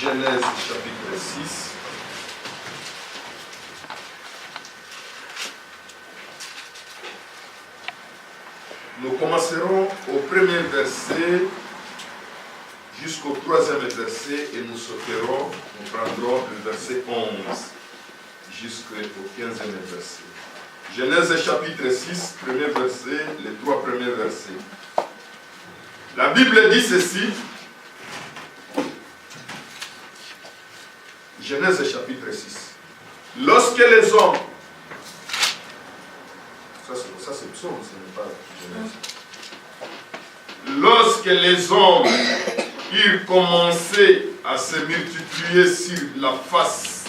Genèse chapitre 6. Nous commencerons au premier verset jusqu'au troisième verset et nous sauterons, nous prendrons le verset 11 jusqu'au 15e verset. Genèse chapitre 6, premier verset, les trois premiers versets. La Bible dit ceci. Genèse chapitre 6. Lorsque les hommes, ça c'est psaume, ce n'est pas Genèse. Lorsque les hommes eurent commencé à se multiplier sur la face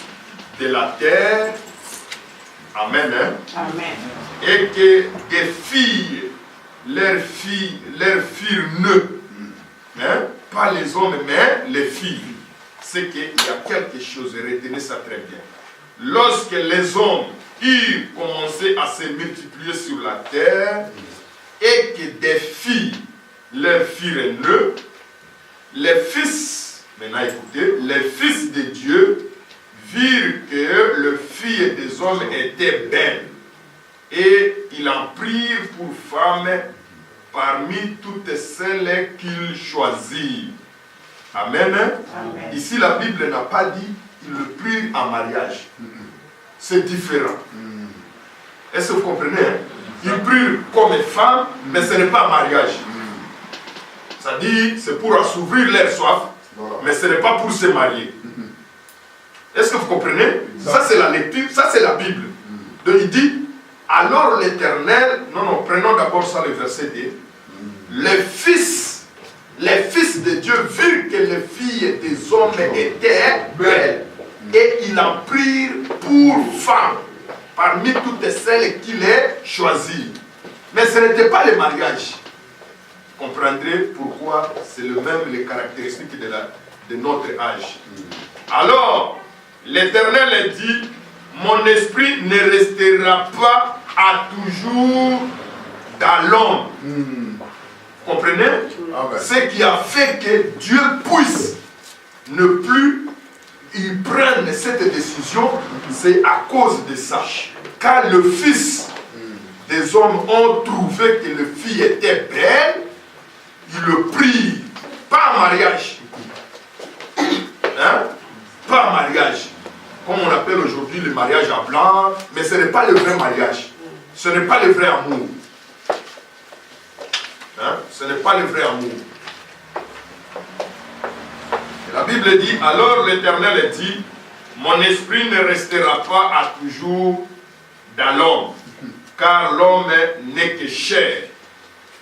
de la terre, amen, hein? Amen. Et que des filles, leurs filles nœuds, hein? Pas les hommes, mais les filles. C'est qu'il y a quelque chose, retenez ça très bien. Lorsque les hommes eurent commencé à se multiplier sur la terre, et que des filles, leurs filles nœuds, les fils, maintenant écoutez, les fils de Dieu virent que les filles des hommes étaient belles, et ils en prirent pour femmes parmi toutes celles qu'ils choisirent. Amen. Amen. Ici, la Bible n'a pas dit qu'ils le prirent en mariage. C'est différent. Est-ce que vous comprenez? Ils prirent comme femme, mais ce n'est pas un mariage. Ça dit, c'est pour assouvir leur soif, mais ce n'est pas pour se marier. Est-ce que vous comprenez? Ça, c'est la lecture, ça, c'est la Bible. Donc, il dit, alors l'Éternel, non, prenons d'abord ça, le verset 2. Les fils de Dieu virent que les filles des hommes étaient belles, et ils en prirent pour femmes parmi toutes celles qu'il a choisies. Mais ce n'était pas le mariage. Vous comprendrez pourquoi c'est le même les caractéristiques de notre âge. Alors, l'Éternel dit, mon esprit ne restera pas à toujours dans l'homme. Vous comprenez? Ce qui a fait que Dieu puisse ne plus y prendre cette décision, c'est à cause de ça. Car le fils des hommes ont trouvé que les filles étaient belles, ils le prirent, pas en mariage. Hein? Pas en mariage. Comme on appelle aujourd'hui le mariage à blanc, mais ce n'est pas le vrai mariage. Ce n'est pas le vrai amour. Hein? Ce n'est pas le vrai amour. Et la Bible dit, alors l'Éternel dit, mon esprit ne restera pas à toujours dans l'homme, car l'homme n'est que chair,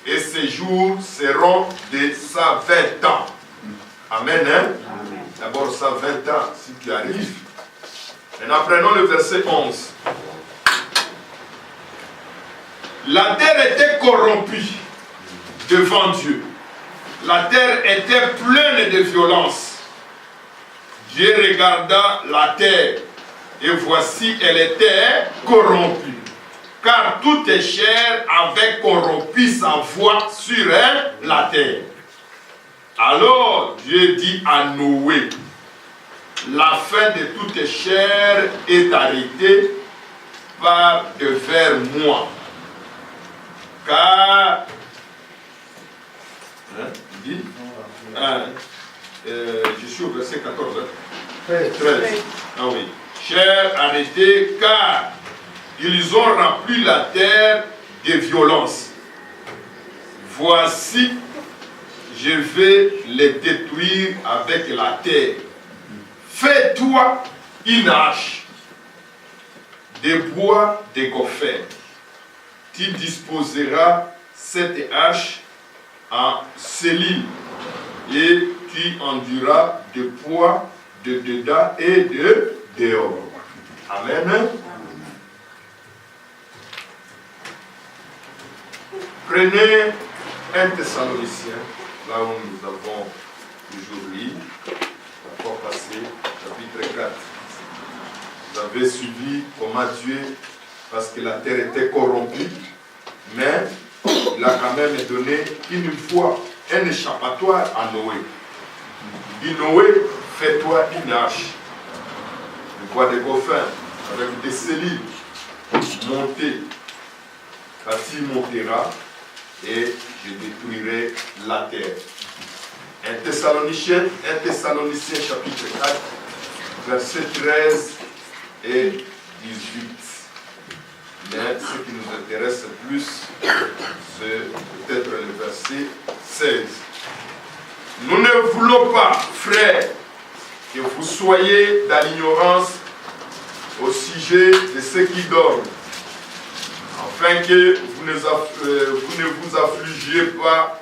et ses jours seront de 120 ans. Amen. Hein? Amen. D'abord 120 ans, si tu arrives. Maintenant, prenons le verset 11. La terre était corrompue devant Dieu. La terre était pleine de violence. Dieu regarda la terre, et voici, elle était corrompue. Car toute chair avait corrompu sa voix sur elle, la terre. Alors Dieu dit à Noé, la fin de toute chair est arrêtée par devers moi. Car, dit, je suis au verset 14. 13. Ah oui. Chair arrêtée, car ils ont rempli la terre de violence. Voici, je vais les détruire avec la terre. Fais-toi une hache de bois de gopher. Tu disposeras cette hache en céline et tu enduras de poids de dedans et de dehors. Amen. Prenez 1 Thessaloniciens, là où nous avons toujours lu, encore passé, chapitre 4. Vous avez suivi comment Dieu, parce que la terre était corrompue, mais il a quand même donné une fois un échappatoire à Noé. Il dit, Noé, fais-toi une arche de bois de Gophin avec des cellules montées. Quand il montera, et je détruirai la terre. 1 Thessaloniciens chapitre 4, versets 13 et 18. Mais ce qui nous intéresse le plus, c'est peut-être le verset 16. Nous ne voulons pas, frères, que vous soyez dans l'ignorance au sujet de ceux qui dorment, afin que vous ne vous affligiez pas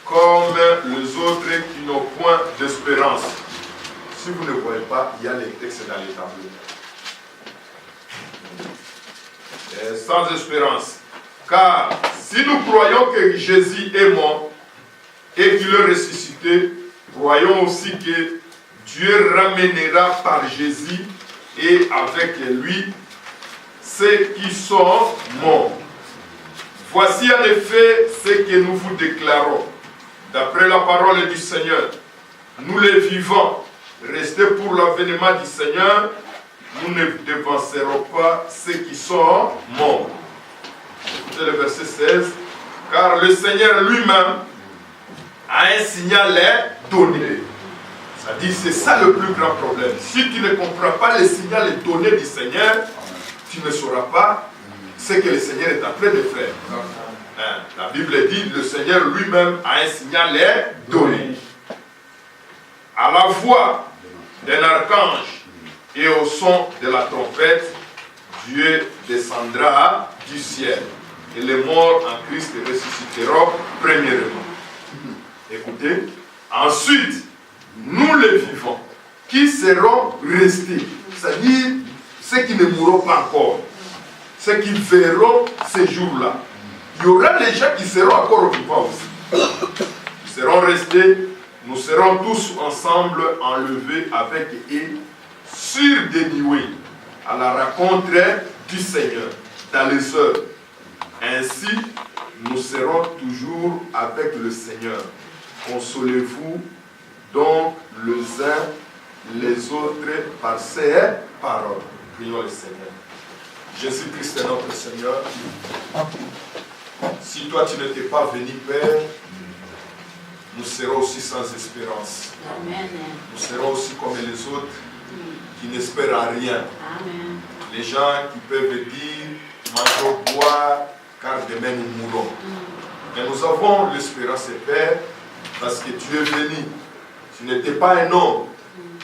comme les autres qui n'ont point d'espérance. Si vous ne voyez pas, il y a les textes dans les tableaux. Sans espérance. Car si nous croyons que Jésus est mort et qu'il est ressuscité, croyons aussi que Dieu ramènera par Jésus et avec lui ceux qui sont morts. Voici en effet ce que nous vous déclarons. D'après la parole du Seigneur, nous les vivants, restés pour l'avènement du Seigneur, nous ne devancerons pas ceux qui sont morts. Écoutez le verset 16. Car le Seigneur lui-même a un signal donné. C'est-à-dire, c'est ça le plus grand problème. Si tu ne comprends pas le signal donné du Seigneur, tu ne sauras pas ce que le Seigneur est en train de faire. La Bible dit, le Seigneur lui-même a un signal donné. À la voix d'un archange et au son de la trompette, Dieu descendra du ciel. Et les morts en Christ ressusciteront premièrement. Écoutez, ensuite, nous les vivants, qui seront restés, c'est-à-dire ceux qui ne mourront pas encore, ceux qui verront ces jours-là, il y aura des gens qui seront encore vivants aussi. Ils seront restés, nous serons tous ensemble enlevés avec eux sur des nuées à la rencontre du Seigneur dans les heures. Ainsi, nous serons toujours avec le Seigneur. Consolez-vous donc les uns les autres par ces paroles. Prions le Seigneur. Jésus-Christ est notre Seigneur. Si toi tu n'étais pas venu, Père, nous serons aussi sans espérance. Amen. Nous serons aussi comme les autres qui n'espèrent à rien. Amen. Les gens qui peuvent dire, mangeons, boire, car demain nous mourrons. Mais nous avons l'espérance, Père, parce que tu es venu. Tu n'étais pas un homme,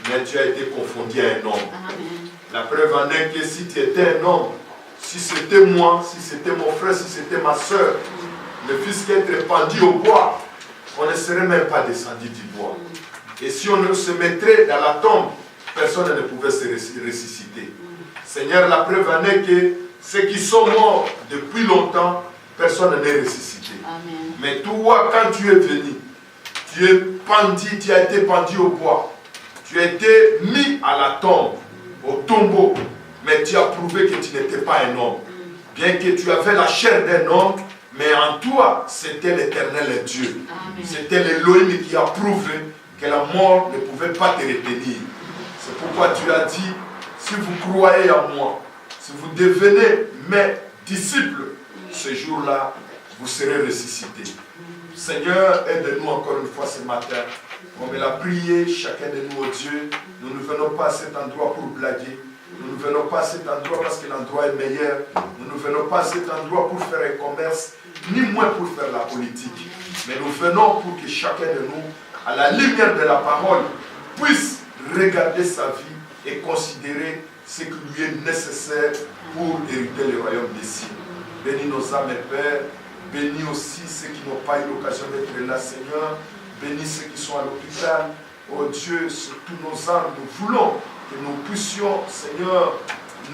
mais tu as été confondu à un homme. Amen. La preuve en est que si tu étais un homme, si c'était moi, si c'était mon frère, si c'était ma soeur, le fils qui est pendu au bois, on ne serait même pas descendu du bois. Et si on se mettrait dans la tombe, personne ne pouvait se ressusciter. Seigneur, la preuve en est que ceux qui sont morts depuis longtemps, personne n'est ressuscité. Amen. Mais toi, quand tu es venu, tu es pendu, tu as été pendu au bois. Tu as été mis à la tombe, au tombeau. Mais tu as prouvé que tu n'étais pas un homme. Bien que tu avais la chair d'un homme, mais en toi, c'était l'Éternel Dieu. C'était l'Élohim qui a prouvé que la mort ne pouvait pas te retenir. C'est pourquoi tu as dit, si vous croyez en moi, si vous devenez mes disciples, ce jour-là, vous serez ressuscités. Seigneur, aide-nous encore une fois ce matin. Comme il a prié chacun de nous, oh Dieu, nous ne venons pas à cet endroit pour blaguer. Nous ne venons pas à cet endroit parce que l'endroit est meilleur. Nous ne venons pas à cet endroit pour faire un commerce, ni moins pour faire la politique. Mais nous venons pour que chacun de nous, à la lumière de la parole, puisse regarder sa vie et considérer ce qui lui est nécessaire pour hériter le royaume des cieux. Bénis nos âmes, Père. Bénis aussi ceux qui n'ont pas eu l'occasion d'être là, Seigneur. Bénis ceux qui sont à l'hôpital. Oh Dieu, sur tous nos âmes, nous voulons que nous puissions, Seigneur,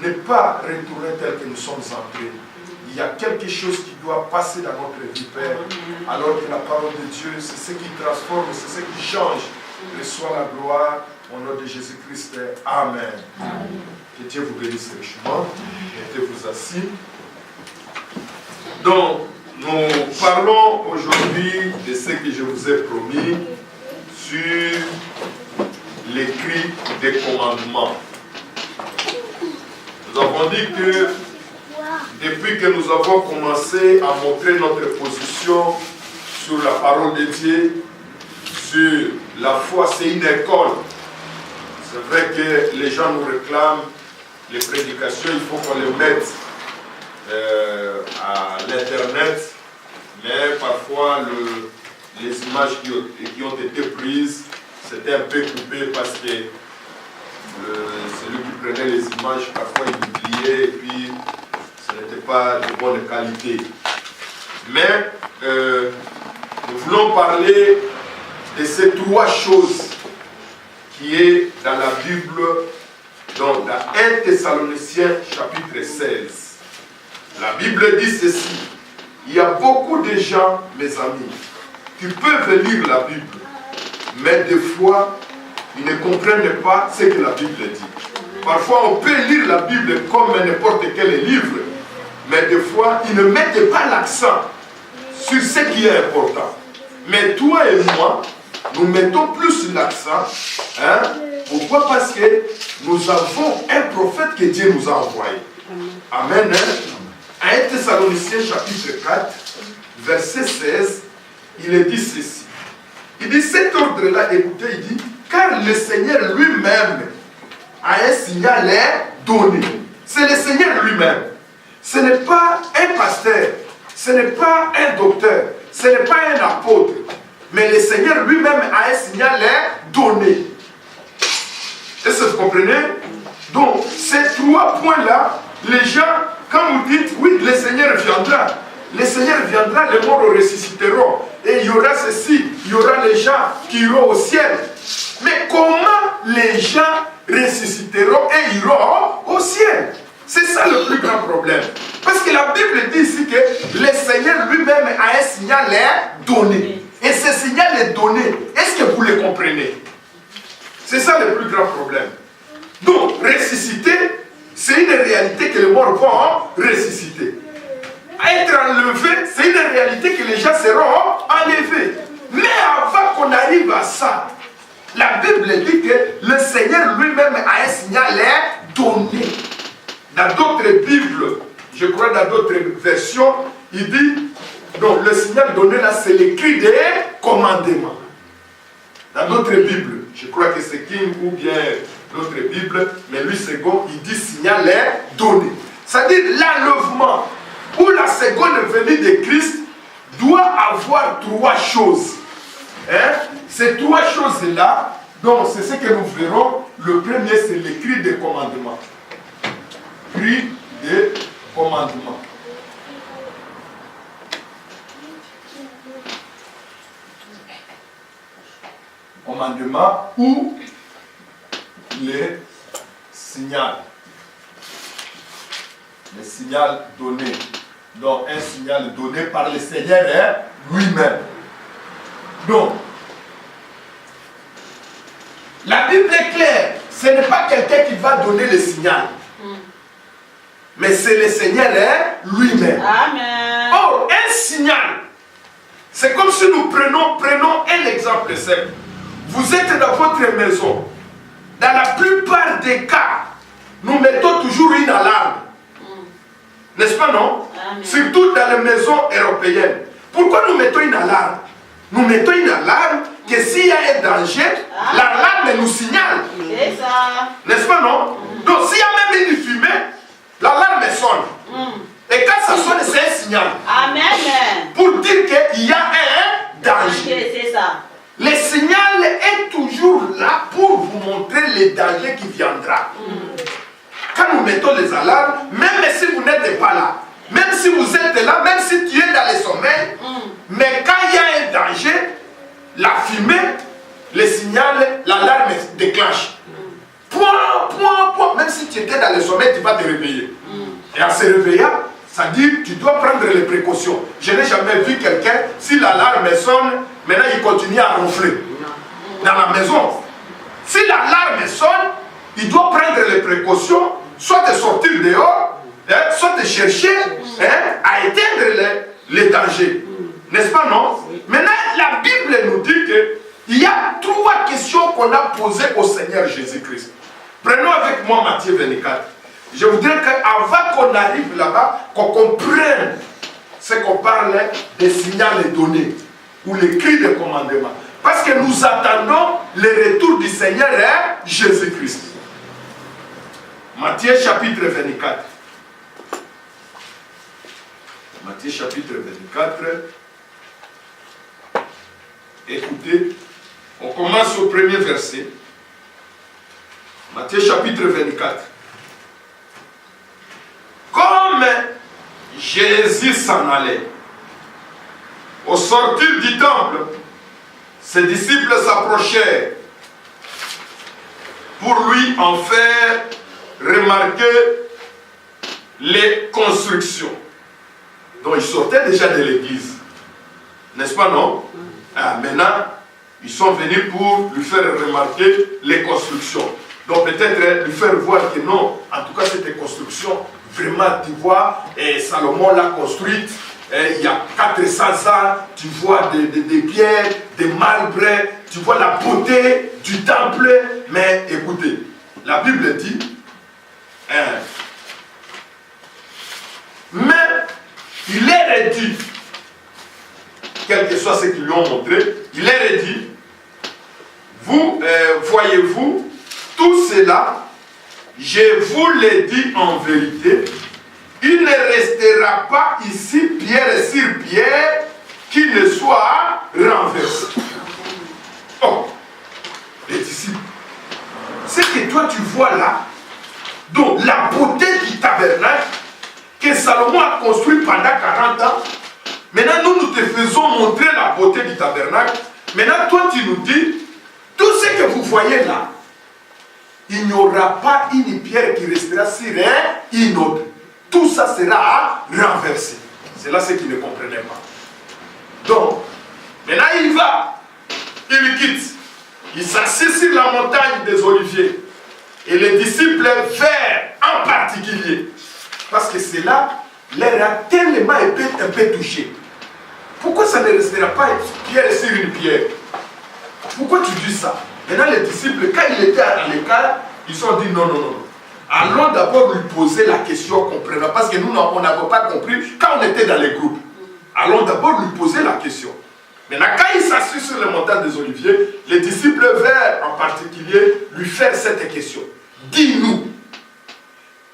ne pas retourner tel que nous sommes entrés. Il y a quelque chose qui doit passer dans notre vie, Père. Alors que la parole de Dieu, c'est ce qui transforme, c'est ce qui change. Reçois la gloire au nom de Jésus-Christ. Amen. Que Dieu vous bénisse richement. Mettez-vous assis. Donc, nous parlons aujourd'hui de ce que je vous ai promis sur l'écrit des commandements. Nous avons dit que depuis que nous avons commencé à montrer notre position sur la parole de Dieu, sur la foi, c'est une école. C'est vrai que les gens nous réclament les prédications, il faut qu'on les mette à l'internet, mais parfois les images qui ont été prises, c'était un peu coupé parce que celui qui prenait les images, parfois il oubliait et puis ce n'était pas de bonne qualité. Mais nous voulons parler de ces trois choses qui est dans la Bible, dans 1 Thessaloniciens chapitre 16. La Bible dit ceci: il y a beaucoup de gens, mes amis, qui peuvent lire la Bible, mais des fois, ils ne comprennent pas ce que la Bible dit. Parfois, on peut lire la Bible comme n'importe quel livre, mais des fois, ils ne mettent pas l'accent sur ce qui est important. Mais toi et moi, nous mettons plus l'accent. Pourquoi? Parce que nous avons un prophète que Dieu nous a envoyé. Amen. 1 Thessaloniciens chapitre 4, verset 16, il est dit ceci. Il dit, cet ordre-là, écoutez, il dit, car le Seigneur lui-même a un signal donné. C'est le Seigneur lui-même. Ce n'est pas un pasteur, ce n'est pas un docteur, ce n'est pas un apôtre, mais le Seigneur lui-même a un signal donné. Est-ce que vous comprenez? Donc, ces trois points-là, les gens, quand vous dites, oui, le Seigneur viendra, les morts ressusciteront, et il y aura ceci, il y aura les gens qui iront au ciel. Mais comment les gens ressusciteront et iront au ciel? C'est ça le plus grand problème. Parce que la Bible dit ici que le Seigneur lui-même a un signal donné. Et ce signal est donné. Est-ce que vous le comprenez? C'est ça le plus grand problème. Donc, ressusciter, c'est une réalité que les morts vont ressusciter. Être enlevé, c'est une réalité que les gens seront enlevés. Mais avant qu'on arrive à ça, la Bible dit que le Seigneur lui-même a un signal donné. Dans d'autres Bibles, je crois dans d'autres versions, il dit, donc le signal donné là, c'est l'écrit des commandements. Dans d'autres Bibles, je crois que c'est King ou bien l'autre Bible, mais lui second, il dit signal est donné. C'est-à-dire l'enlèvement ou la seconde venue de Christ doit avoir trois choses. Ces trois choses-là, donc c'est ce que nous verrons. Le premier, c'est l'écrit des commandements. Écrit des commandements. Commandement ou les signaux. Le signal donné. Donc un signal donné par le Seigneur lui-même. Donc, la Bible est claire. Ce n'est pas quelqu'un qui va donner le signal. Mais c'est le Seigneur lui-même. Amen. Oh, un signal. C'est comme si nous prenons un exemple simple. Vous êtes dans votre maison. Dans la plupart des cas, nous mettons toujours une alarme. N'est-ce pas, non? Amen. Surtout dans les maisons européennes. Pourquoi nous mettons une alarme? Nous mettons une alarme que s'il y a un danger, l'alarme nous signale. C'est ça. N'est-ce pas, non? Donc s'il y a même une fumée, l'alarme sonne. Et quand ça sonne, c'est un signal. Amen. Pour dire qu'il y a un danger. C'est ça. Le signal est toujours là pour vous montrer le danger qui viendra. Quand nous mettons les alarmes, même si vous n'êtes pas là, même si vous êtes là, même si tu es dans le sommeil, mais quand il y a un danger, la fumée, le signal, l'alarme déclenche. Point, même si tu étais dans le sommeil, tu vas te réveiller. Et en se réveillant, ça dit tu dois prendre les précautions. Je n'ai jamais vu quelqu'un, si l'alarme sonne, maintenant il continue à ronfler dans la maison. Si l'alarme sonne, il doit prendre les précautions, soit de sortir dehors, soit de chercher à éteindre les dangers. N'est-ce pas, non? Maintenant, la Bible nous dit Il y a 3 questions qu'on a posées au Seigneur Jésus-Christ. Prenons avec moi Matthieu 24. Je voudrais qu'avant qu'on arrive là-bas, qu'on comprenne ce qu'on parlait des signaux et données ou les cris de commandement. Parce que nous attendons le retour du Seigneur Jésus-Christ. Matthieu chapitre 24. Matthieu chapitre 24. Écoutez, on commence au premier verset. Matthieu chapitre 24. Comme Jésus s'en allait, au sortir du temple, ses disciples s'approchèrent pour lui en faire remarquer les constructions. Donc ils sortaient déjà de l'église. N'est-ce pas, non? Maintenant, ils sont venus pour lui faire remarquer les constructions. Donc peut-être lui faire voir que non, en tout cas cette construction, vraiment tu vois, Salomon l'a construite, il y a 400 ans, tu vois des pierres, des marbres, tu vois la beauté du temple. Mais écoutez, la Bible dit, mais il leur dit, quel que soit ce qu'ils lui ont montré, il leur dit, vous, voyez-vous, tout cela, je vous l'ai dit en vérité, il ne restera pas ici pierre sur pierre qui ne soit renversé. Oh, les disciples, ce que toi tu vois là, donc la beauté du tabernacle que Salomon a construit pendant 40 ans, maintenant nous te faisons montrer la beauté du tabernacle. Maintenant toi tu nous dis, tout ce que vous voyez là, il n'y aura pas une pierre qui restera sur une autre. Tout ça sera renversé. C'est là ce qu'ils ne comprenaient pas. Donc, maintenant il va, il quitte, il s'assied sur la montagne des Oliviers. Et les disciples vinrent en particulier. Parce que cela leur a tellement un peu touché. Pourquoi ça ne restera pas pierre sur une pierre? Pourquoi tu dis ça? Maintenant les disciples, quand il était à l'écart, ils se sont dit non, non, non. Allons d'abord lui poser la question comprenant. Parce que nous, on n'avait pas compris quand on était dans les groupes. Allons d'abord lui poser la question. Maintenant, quand il s'assit sur le montagne des Oliviers, les disciples vinrent en particulier lui faire cette question. Dis-nous,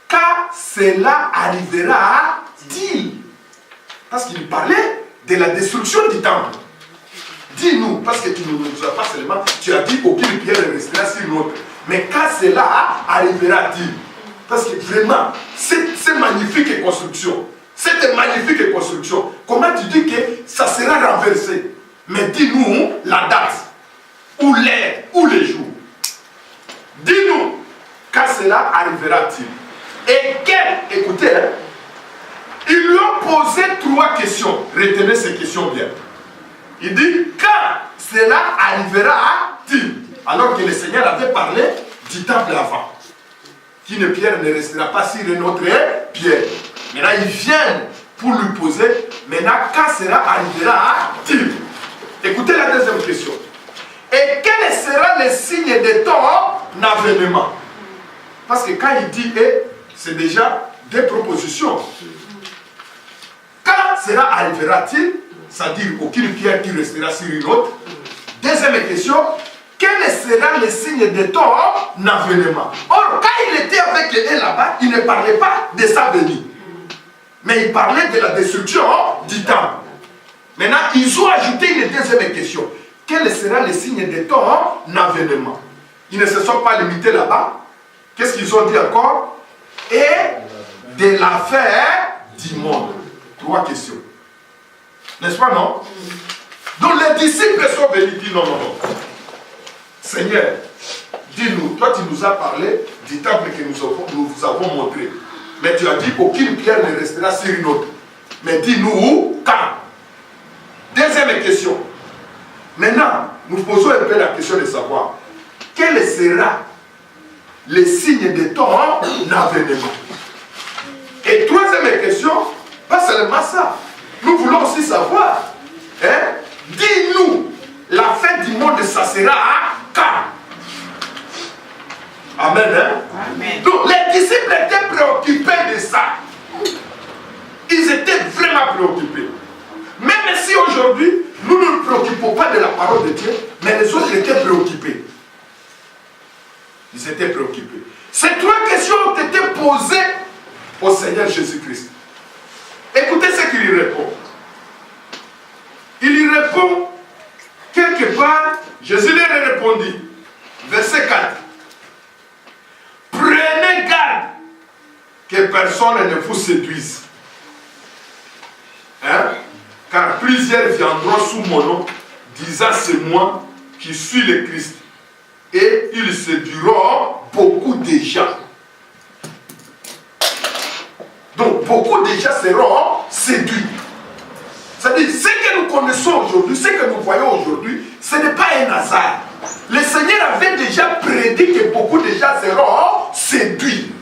quand cela arrivera-t-il? Parce qu'il parlait de la destruction du temple. Dis-nous, parce que tu ne nous as pas seulement, tu as dit aucune pierre ne restera sur l'autre. Mais quand cela arrivera-t-il? Parce que vraiment, cette magnifique construction, comment tu dis que ça sera renversé? Mais dis-nous la date, ou l'heure, ou les jours. Dis-nous, quand cela arrivera-t-il? Et écoutez, ils lui ont posé 3 questions. Retenez ces questions bien. Il dit, quand cela arrivera-t-il? Alors que le Seigneur avait parlé du temple avant. Qu'une pierre ne restera pas sur une autre pierre. Maintenant, ils viennent pour lui poser, maintenant, quand cela arrivera-t-il? Écoutez la deuxième question. Et quel sera le signe de ton avènement? Parce que quand il dit et, c'est déjà des propositions. Quand cela arrivera-t-il? C'est-à-dire aucune pierre qui restera sur une autre. Deuxième question. Quel sera le signe de ton avènement? Or, quand il était avec eux là-bas, il ne parlait pas de sa venue. Mais il parlait de la destruction du temple. Maintenant, ils ont ajouté une deuxième question. Quel sera le signe de ton avènement? Ils ne se sont pas limités là-bas. Qu'est-ce qu'ils ont dit encore? Et de la fin du monde. 3 questions. N'est-ce pas, non? Donc les disciples sont venus dire non, non, non. Seigneur, dis-nous, toi tu nous as parlé du temple que nous vous avons montré. Mais tu as dit qu'aucune pierre ne restera sur une autre. Mais dis-nous quand? Deuxième question. Maintenant, nous posons un peu la question de savoir quel sera le signe de ton avènement. Et troisième question, pas seulement ça. Nous voulons aussi savoir, dis-nous la fin du monde, ça sera quand? Amen, hein? Amen. Donc les disciples étaient préoccupés de ça. Ils étaient vraiment préoccupés. Même si aujourd'hui, nous ne nous préoccupons pas de la parole de Dieu, mais les autres étaient préoccupés. Ils étaient préoccupés. Ces trois questions ont été posées au Seigneur Jésus-Christ. Écoutez ce qu'il y répond. Il y répond quelque part, Jésus leur répondit, verset 4. Prenez garde que personne ne vous séduise. Hein? Car plusieurs viendront sous mon nom, disant c'est moi qui suis le Christ. Et ils séduiront beaucoup de gens. Donc beaucoup de gens seront séduits. C'est-à-dire, ce que nous connaissons aujourd'hui, ce que nous voyons aujourd'hui, ce n'est pas un hasard. Le Seigneur avait déjà prédit que beaucoup de gens seront séduits.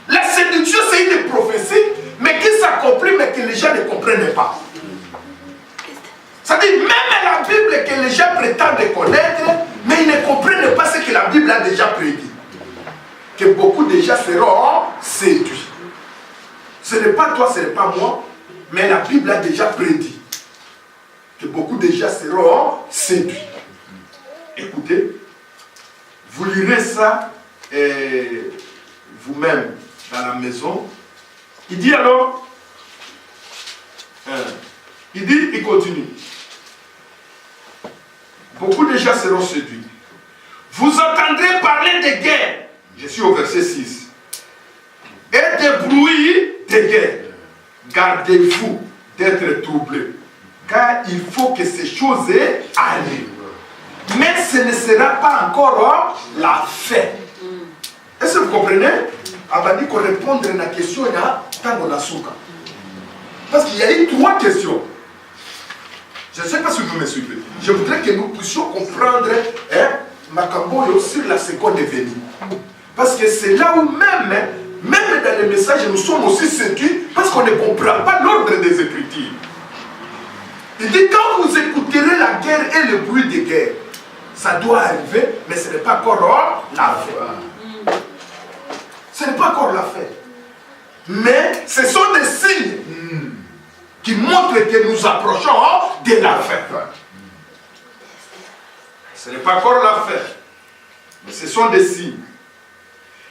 La séduction, c'est une prophétie, mais qui s'accomplit, mais que les gens ne comprennent pas. C'est-à-dire, même la Bible que les gens prétendent connaître, mais ils ne comprennent pas ce que la Bible a déjà prédit. Que beaucoup de gens seront séduits. Ce n'est pas toi, ce n'est pas moi, mais la Bible a déjà prédit que beaucoup de gens seront séduits. Écoutez, vous lirez ça vous-même dans la maison. Il dit alors, il continue. Beaucoup de gens seront séduits. Vous entendrez parler de guerre. Je suis au verset 6. Et de bruit de guerre. Gardez-vous d'être troublés. Car il faut que ces choses arrivent. Mais ce ne sera pas encore la fin. Est-ce que vous comprenez? Abadi qu'on répondre à la question tant qu'on a souka. Parce qu'il y a eu trois questions. Je ne sais pas si vous me suivez. Je voudrais que nous puissions comprendre Makamboyo sur la seconde venue. Parce que c'est là où même dans les messages, nous sommes aussi séduits parce qu'on ne comprend pas l'ordre des Écritures. Il dit quand vous écouterez la guerre et le bruit de guerre, ça doit arriver, mais ce n'est pas encore la fin. Ce n'est pas encore la fin. Mais ce sont des signes qui montrent que nous approchons de la fin. Ce n'est pas encore la fin, mais ce sont des signes.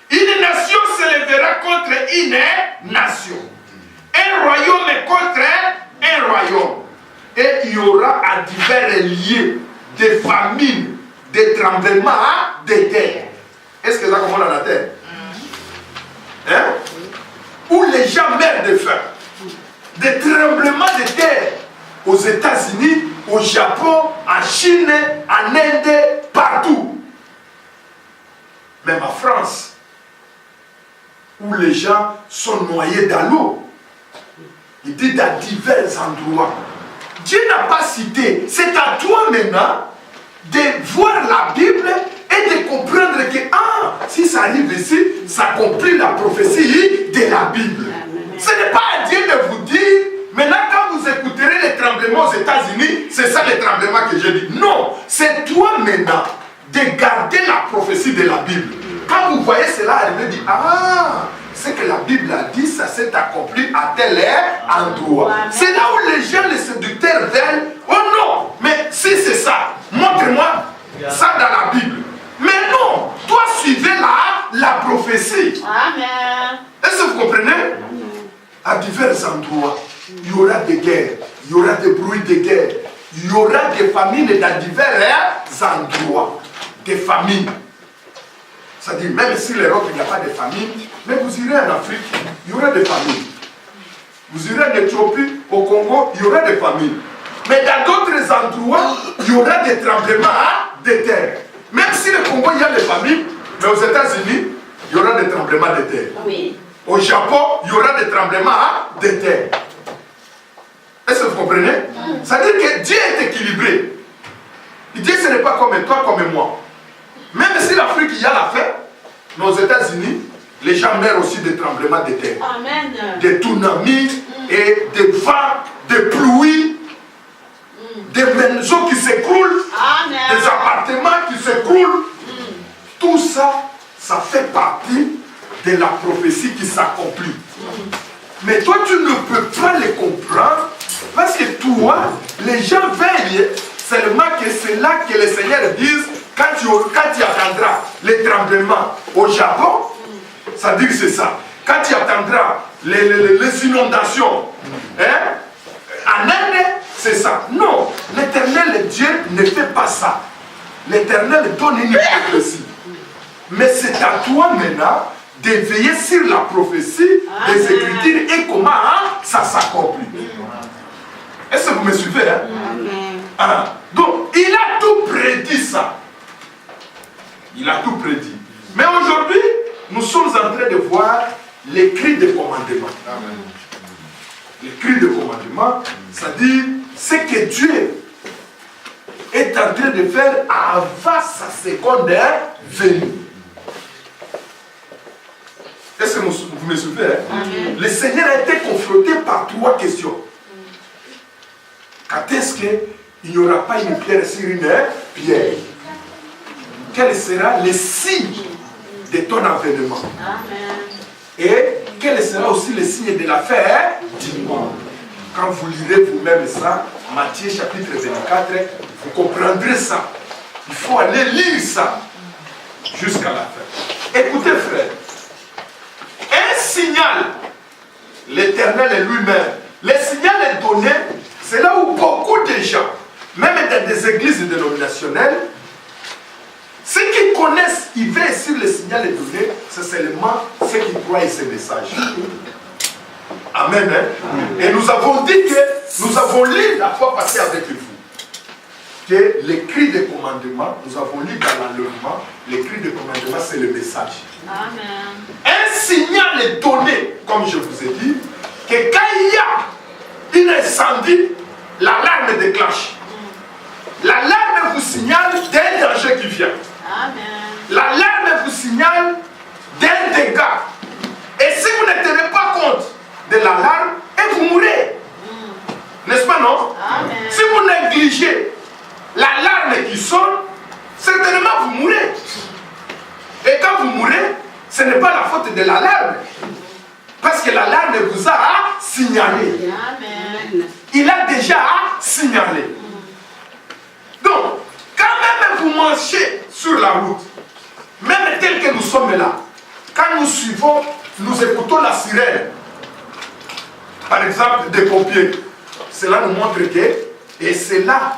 Une nation s'élèvera contre une nation. Un royaume contre un royaume. Et il y aura à divers lieux des famines, des tremblements de terre. Est-ce que ça commence dans la terre? Hein? Où les gens meurent de faim. Des tremblements de terre aux États-Unis, au Japon, en Chine, en Inde, partout. Même en France, où les gens sont noyés dans l'eau. Il dit dans divers endroits. Dieu n'a pas cité. C'est à toi maintenant de voir la Bible et de comprendre que si ça arrive ici, ça accomplit la prophétie de la Bible. Ce n'est pas à Dieu de vous dire, maintenant quand vous écouterez les tremblements aux États-Unis, c'est ça les tremblements que j'ai dit. Non, c'est toi maintenant de garder la prophétie de la Bible. Quand vous voyez cela arriver, dites ce que la Bible a dit, ça s'est accompli à tel endroit. C'est là où les gens, les séducteurs viennent. Oh non, mais si c'est ça, montre-moi ça dans la Bible. Mais non, toi suivez la prophétie. Amen. Est-ce que vous comprenez? À divers endroits, il y aura des guerres, il y aura des bruits de guerre, il y aura des famines dans divers endroits. Des famines. C'est-à-dire, même si l'Europe, il n'y a pas de famine, mais vous irez en Afrique, il y aura des famines. Vous irez en Éthiopie, au Congo, il y aura des famines. Mais dans d'autres endroits, il y aura des tremblements de terre. Même si le Congo, il y a des famines, mais aux États-Unis, il y aura des tremblements de terre. Oui. Au Japon, il y aura des tremblements de terre. Est-ce que vous comprenez? C'est-à-dire que Dieu est équilibré. Il dit ce n'est pas comme toi, comme moi. Même si l'Afrique, il y a la faim, mais aux États-Unis, les gens meurent aussi des tremblements de terre. Amen. Des tsunamis et des vents, des pluies, des maisons qui s'écroulent, des appartements qui s'écroulent. Tout ça, ça fait partie de la prophétie qui s'accomplit. Mais toi, tu ne peux pas les comprendre parce que toi, les gens veillent seulement que c'est là que le Seigneur dise quand tu attendras les tremblements au Japon, ça dit que c'est ça. Quand tu attendras les inondations en Inde, c'est ça. Non, l'Éternel Dieu ne fait pas ça. L'Éternel donne une prophétie. Mais c'est à toi maintenant de veiller sur la prophétie des Écritures et comment ça s'accomplit. Est-ce que vous me suivez? Donc, il a tout prédit ça. Il a tout prédit. Mais aujourd'hui, nous sommes en train de voir les cris de commandement. Les cris de commandement, c'est-à-dire ce que Dieu est en train de faire avant sa seconde venue. Est-ce que vous me suivez? Le Seigneur a été confronté par 3 questions. Quand est-ce qu'il n'y aura pas une pierre sur une pierre? Quel sera le signe de ton avènement? Et quel sera aussi le signe de la fin du monde? Quand vous lirez vous-même ça, Matthieu chapitre 24, vous comprendrez ça. Il faut aller lire ça jusqu'à la fin. Écoutez frère, un signal, l'Éternel lui-même, le signal est donné, c'est là où beaucoup de gens, même dans des églises dénominationnelles, ceux qui connaissent, ils veillent sur le signal donné, c'est seulement ceux qui croient à ces messages. Amen. Et nous avons dit que, nous avons lu la fois passée avec vous, que les cris de commandement, nous avons lu dans l'enlèvement, les cris de commandement, c'est le message. Amen. Un signal est donné, comme je vous ai dit, que quand il y a un incendie, l'alarme déclenche. L'alarme vous signale d'un danger qui vient. L'alarme vous signale d'un dégât. Et si vous ne tenez pas compte de l'alarme, et vous mourrez. N'est-ce pas, non? Amen. Si vous négligez l'alarme qui sonne, certainement vous mourrez. Et quand vous mourrez, ce n'est pas la faute de l'alarme. Parce que l'alarme vous a signalé. Amen. Il a déjà signalé. Donc, quand même vous marchez sur la route, même tel que nous sommes là, quand nous suivons, nous écoutons la sirène, par exemple des pompiers, cela nous montre que, et cela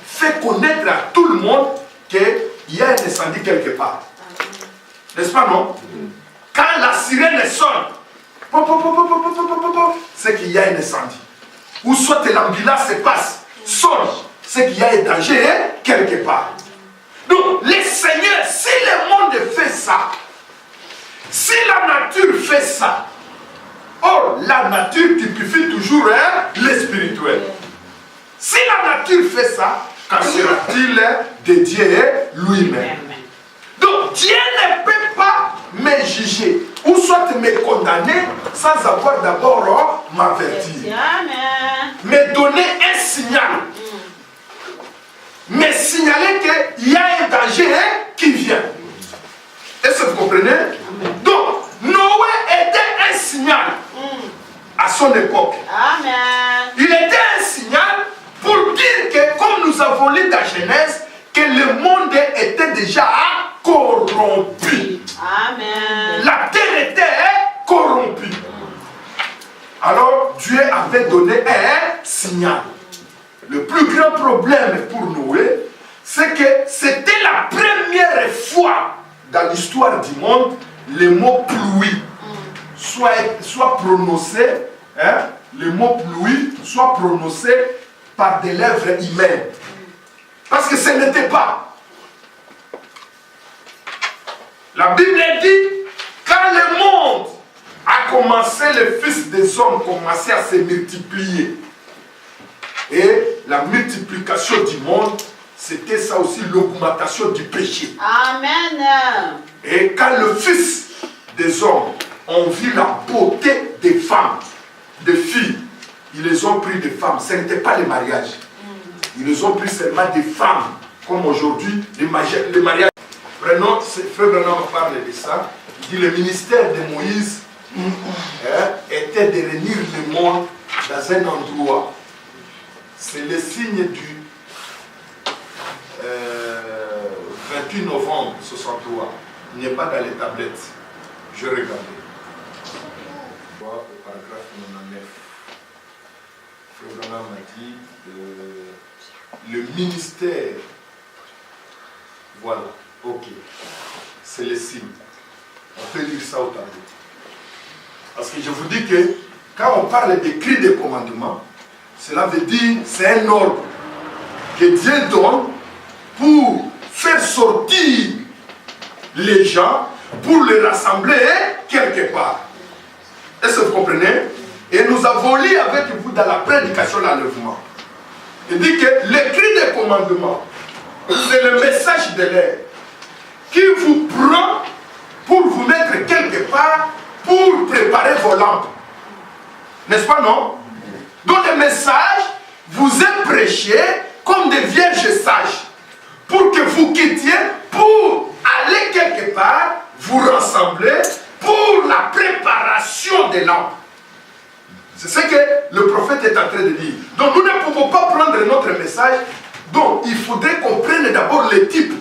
fait connaître à tout le monde qu'il y a un incendie quelque part. N'est-ce pas, non? Quand la sirène sonne, c'est qu'il y a un incendie. Ou soit l'ambulance passe, sonne, c'est qu'il y a un danger quelque part. Donc, les seigneurs, si le monde fait ça, si la nature fait ça, or, la nature typifie toujours le spirituel. Si la nature fait ça, qu'en sera-t-il de Dieu lui-même? Donc, Dieu ne peut pas me juger, ou soit me condamner, sans avoir d'abord m'avertir. Me donner un signal. Mais signaler qu'il y a un danger qui vient. Est-ce que vous comprenez? Donc, Noé était un signal à son époque. Amen. Il était un signal pour dire que, comme nous avons lu dans Genèse, que le monde était déjà corrompu. Amen. La terre était corrompue. Alors, Dieu avait donné un signal. Le plus grand problème pour Noé, c'est que c'était la première fois dans l'histoire du monde, le mot pluie soit prononcé, le mot pluie soit prononcé par des lèvres humaines. Parce que ce n'était pas. La Bible dit, quand le monde a commencé, les fils des hommes commençaient à se multiplier. Et la multiplication du monde, c'était ça aussi, l'augmentation du péché. Amen. Et quand le fils des hommes ont vu la beauté des femmes, des filles, ils les ont pris des femmes. Ce n'était pas le mariage. Ils ont pris seulement des femmes, comme aujourd'hui, les mariages. Prenons, Frère Branham parle de ça. Il dit le ministère de Moïse était de réunir le monde dans un endroit. C'est le signe du 28 novembre 63. Il n'est pas dans les tablettes. Je regarde. Au paragraphe 99. Frère Branham a dit le ministère. Voilà. Ok. C'est le signe. On peut lire ça au tableau. Parce que je vous dis que quand on parle des cris de commandement, cela veut dire c'est un ordre que Dieu donne pour faire sortir les gens, pour les rassembler quelque part. Est-ce que vous comprenez? Et nous avons lu avec vous dans la prédication de l'enlèvement. Il dit que le cri de commandement, c'est le message de l'air qui vous prend pour vous mettre quelque part pour préparer vos lampes. N'est-ce pas, non? Donc le message vous est prêché comme des vierges sages pour que vous quittiez, pour aller quelque part, vous rassembler pour la préparation des lampes. C'est ce que le prophète est en train de dire. Donc nous ne pouvons pas prendre notre message. Donc il faudrait qu'on prenne d'abord les types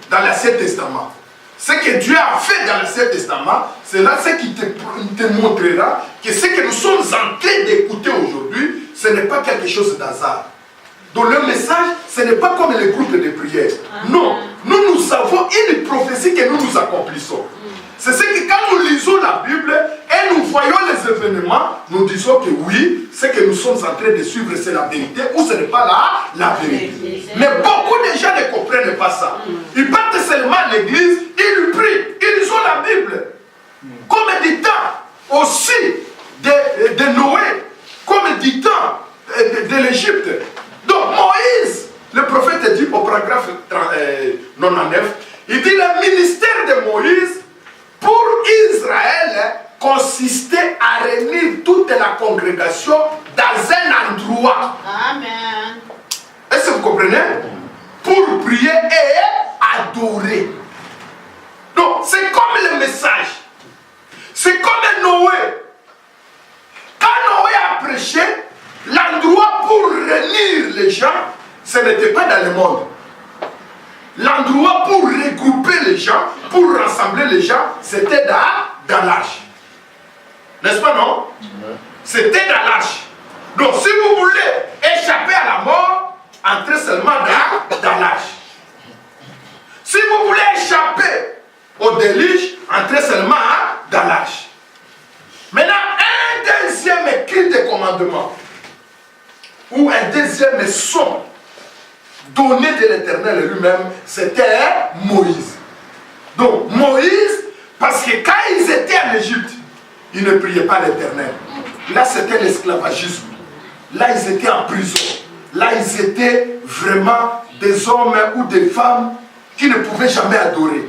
dans l'Ancien Testament. Ce que Dieu a fait dans l'Ancien Testament, c'est là ce qui te montrera que ce que nous sommes en train d'écouter aujourd'hui, ce n'est pas quelque chose d'hasard. Donc le message, ce n'est pas comme les groupes de prière. Non, nous avons une prophétie que nous accomplissons. C'est ce que quand nous lisons la Bible et nous voyons les événements, nous disons que oui, ce que nous sommes en train de suivre, c'est la vérité ou ce n'est pas la vérité. Mais beaucoup de gens ne comprennent pas ça. Ils partent seulement à l'église, ils prient, ils ont la Bible. Comme du temps aussi de Noé, comme du temps de l'Égypte. Donc Moïse, le prophète dit au paragraphe 99, il dit le ministère de Moïse pour Israël consistait à réunir toute la congrégation dans un endroit. Amen. Est-ce que vous comprenez? Pour prier et adorer. Donc c'est comme le message. C'est comme Noé. Quand Noé a prêché, l'endroit pour réunir les gens, ce n'était pas dans le monde. L'endroit pour regrouper les gens, pour rassembler les gens, c'était dans l'arche. N'est-ce pas, non? C'était dans l'arche. Donc, si vous voulez échapper à la mort, entrez seulement dans l'arche. Si vous voulez échapper au déluge, entrez seulement dans l'arche. Maintenant, un deuxième cri de commandement, ou un deuxième son donné de l'Éternel lui-même, c'était Moïse. Donc Moïse, parce que quand ils étaient en Égypte, ils ne priaient pas l'Éternel. Là, c'était l'esclavagisme. Là, ils étaient en prison. Là, ils étaient vraiment des hommes ou des femmes qui ne pouvaient jamais adorer.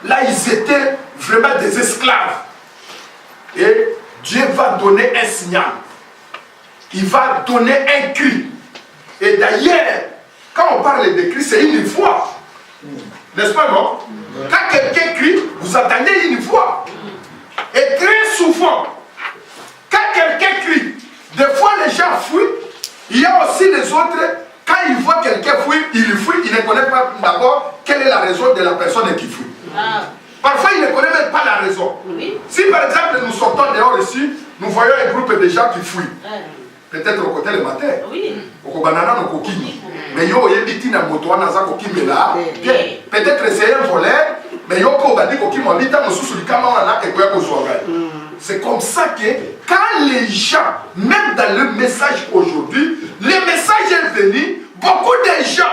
Là, ils étaient vraiment des esclaves. Et Dieu va donner un signal. Il va donner un cri. Et d'ailleurs, quand on parle de cri, c'est une voix. N'est-ce pas, non? Quand quelqu'un crie, vous attendez une voix. Et très souvent, quand quelqu'un crie, des fois les gens fuient. Il y a aussi les autres, quand ils voient quelqu'un fuir, ils fuient, ils ne connaissent pas d'abord quelle est la raison de la personne qui fuit. Parfois, ils ne connaissent même pas la raison. Si par exemple, nous sortons dehors ici, nous voyons un groupe de gens qui fuient. Peut-être au côté le matin. Au banana, au coquille. Mais yo, il y a des moto, naza coquille là. Peut-être c'est un voleur, mais yo, ko badi coquille moi, bita nous sous le caméra là et quoi qu'on soit. C'est comme ça que quand les gens, même dans le message aujourd'hui, le message est venu, beaucoup de gens,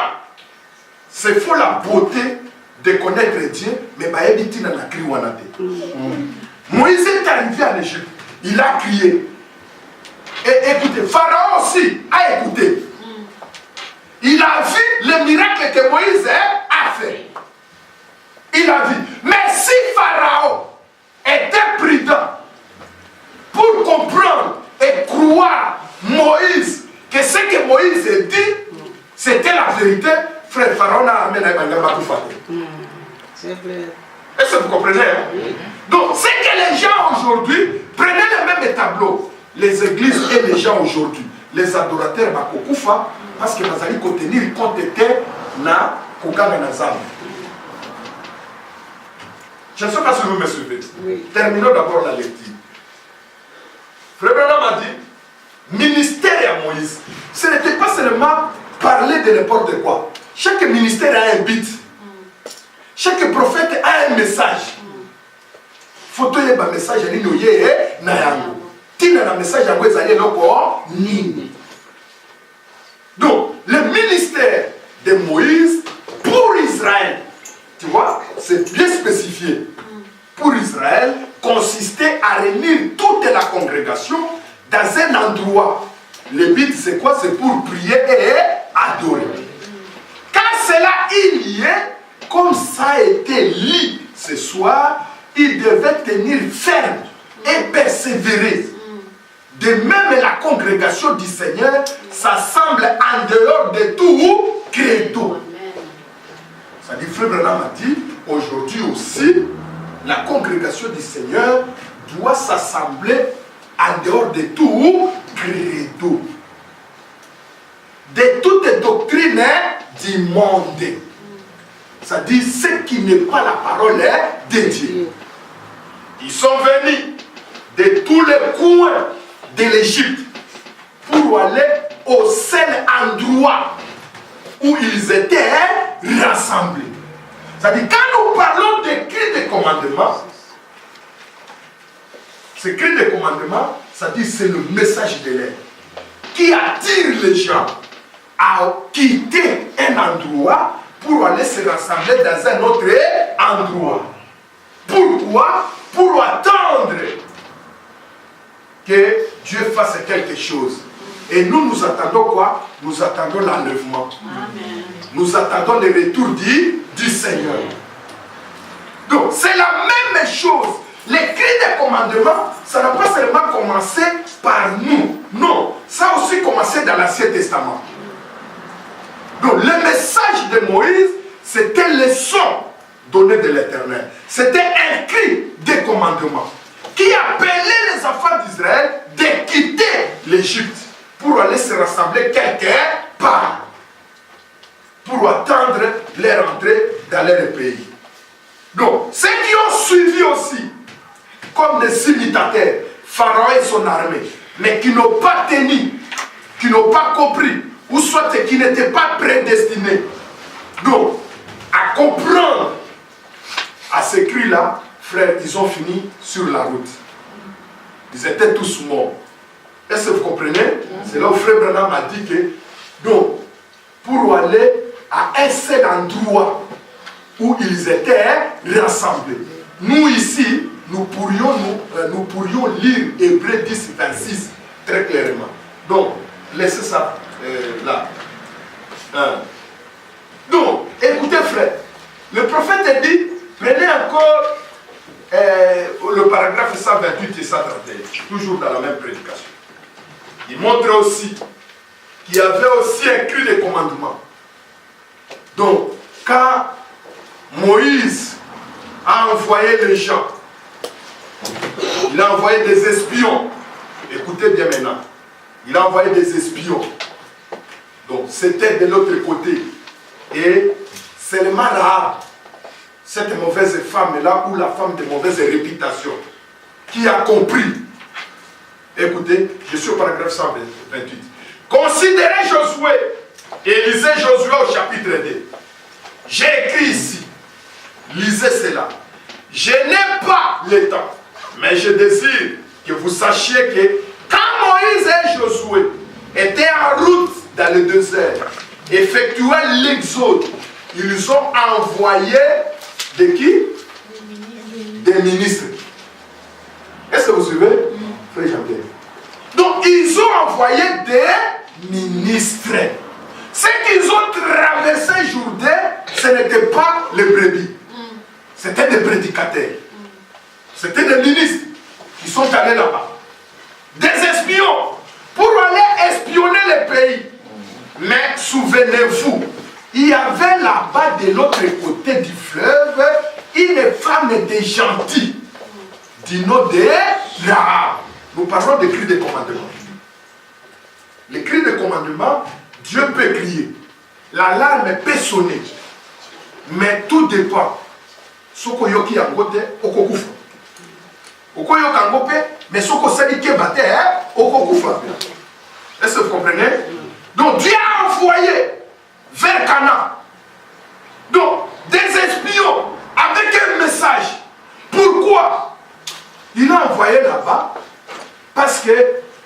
c'est faut la beauté de connaître Dieu, mais bah il n'a crié wanate. Moïse est arrivé en Égypte, il a crié. Et écoutez, Pharaon aussi a écouté. Il a vu le miracle que Moïse a fait. Il a vu. Mais si Pharaon était prudent pour comprendre et croire Moïse, que ce que Moïse dit, armée n'a pas tout fait. C'est clair. Est-ce que vous comprenez? Donc, c'est que les gens aujourd'hui, prenez le même tableau. Les églises et les gens aujourd'hui, les adorateurs Bakokoufa, parce que nous allons tenir compte de na Kogana Nazam. Je ne sais pas si vous me suivez. Oui. Terminons d'abord la lecture. Frère Branham a dit, ministère à Moïse, ce n'était pas seulement parler de n'importe quoi. Chaque ministère a un but. Chaque prophète a un message. Faut que un message à l'inoye na yango. Tina un message à Wezali loko nini. Donc, le ministère de Moïse pour Israël, tu vois, c'est bien spécifié. Pour Israël, consistait à réunir toute la congrégation dans un endroit. Le but, c'est quoi? C'est pour prier et adorer. Quand cela il y est, comme ça a été lu ce soir, il devait tenir ferme et persévérer. De même, la congrégation du Seigneur s'assemble en dehors de tout credo. Ça dit, Frère Branham a dit, aujourd'hui aussi, la congrégation du Seigneur doit s'assembler en dehors de tout credo. De toute doctrine du monde. Ça dit, ce qui n'est pas la parole de Dieu. Ils sont venus de tous les coins de l'Égypte pour aller au seul endroit où ils étaient rassemblés. C'est-à-dire, quand nous parlons des cris de commandement, ce cri de commandement, ça dit c'est le message de l'air qui attire les gens à quitter un endroit pour aller se rassembler dans un autre endroit. Pourquoi? Pour attendre que Dieu fasse quelque chose. Et nous attendons quoi? Nous attendons l'enlèvement. Nous attendons le retour du Seigneur. Donc, c'est la même chose. Les cris de commandement, ça n'a pas seulement commencé par nous. Non, ça a aussi commencé dans l'Ancien Testament. Donc, le message de Moïse, c'était le son donné de l'Éternel. C'était un cri de commandement qui appelait les enfants d'Israël de quitter l'Égypte pour aller se rassembler quelque part, pour attendre leur entrée dans leur pays. Donc, ceux qui ont suivi aussi, comme des imitateurs, Pharaon et son armée, mais qui n'ont pas tenu, qui n'ont pas compris, ou soit qui n'étaient pas prédestinés, donc, à comprendre à ces cris-là, frères, ils ont fini sur la route. Ils étaient tous morts. Est-ce que vous comprenez? C'est là où Frère Branham a dit que, donc, pour aller à un seul endroit où ils étaient rassemblés. Nous ici, nous pourrions lire Hébreux 10, 26 très clairement. Donc, laissez ça là. Donc, écoutez frère, le prophète dit, prenez encore le paragraphe 128 et 131, toujours dans la même prédication. Il montre aussi qu'il y avait aussi un cri de commandement. Donc, quand Moïse a envoyé les gens, il a envoyé des espions. Écoutez bien maintenant. Il a envoyé des espions. Donc, c'était de l'autre côté. Et seulement Rahab, cette mauvaise femme-là, ou la femme de mauvaise réputation, qui a compris. Écoutez, je suis au paragraphe 128. Considérez Josué et lisez Josué au chapitre 2. J'ai écrit ici, lisez cela. Je n'ai pas le temps, mais je désire que vous sachiez que quand Moïse et Josué étaient en route dans le désert, effectuaient l'exode, ils ont envoyé de qui? Des ministres. Est-ce que vous suivez? Frère Jean-Pierre. Donc ils ont envoyé des ministres. Ceux qu'ils ont traversé Jourdain, ce n'était pas les brebis. C'était des prédicateurs. C'était des ministres qui sont allés là-bas. Des espions pour aller espionner le pays. Mais souvenez-vous, il y avait là-bas de l'autre côté du fleuve une femme de gentil du nom de Rahab. Nous parlons des cris de commandement. Les cris de commandement, Dieu peut crier. L'alarme peut sonner. Mais tout dépend. Soko yoki yangote, okokufa. Oko yokangope, mais soko salike bate, okokufa. Est-ce que vous comprenez? Donc Dieu a envoyé vers Canaan. Donc des espions avec un message. Pourquoi? Il a envoyé là-bas parce que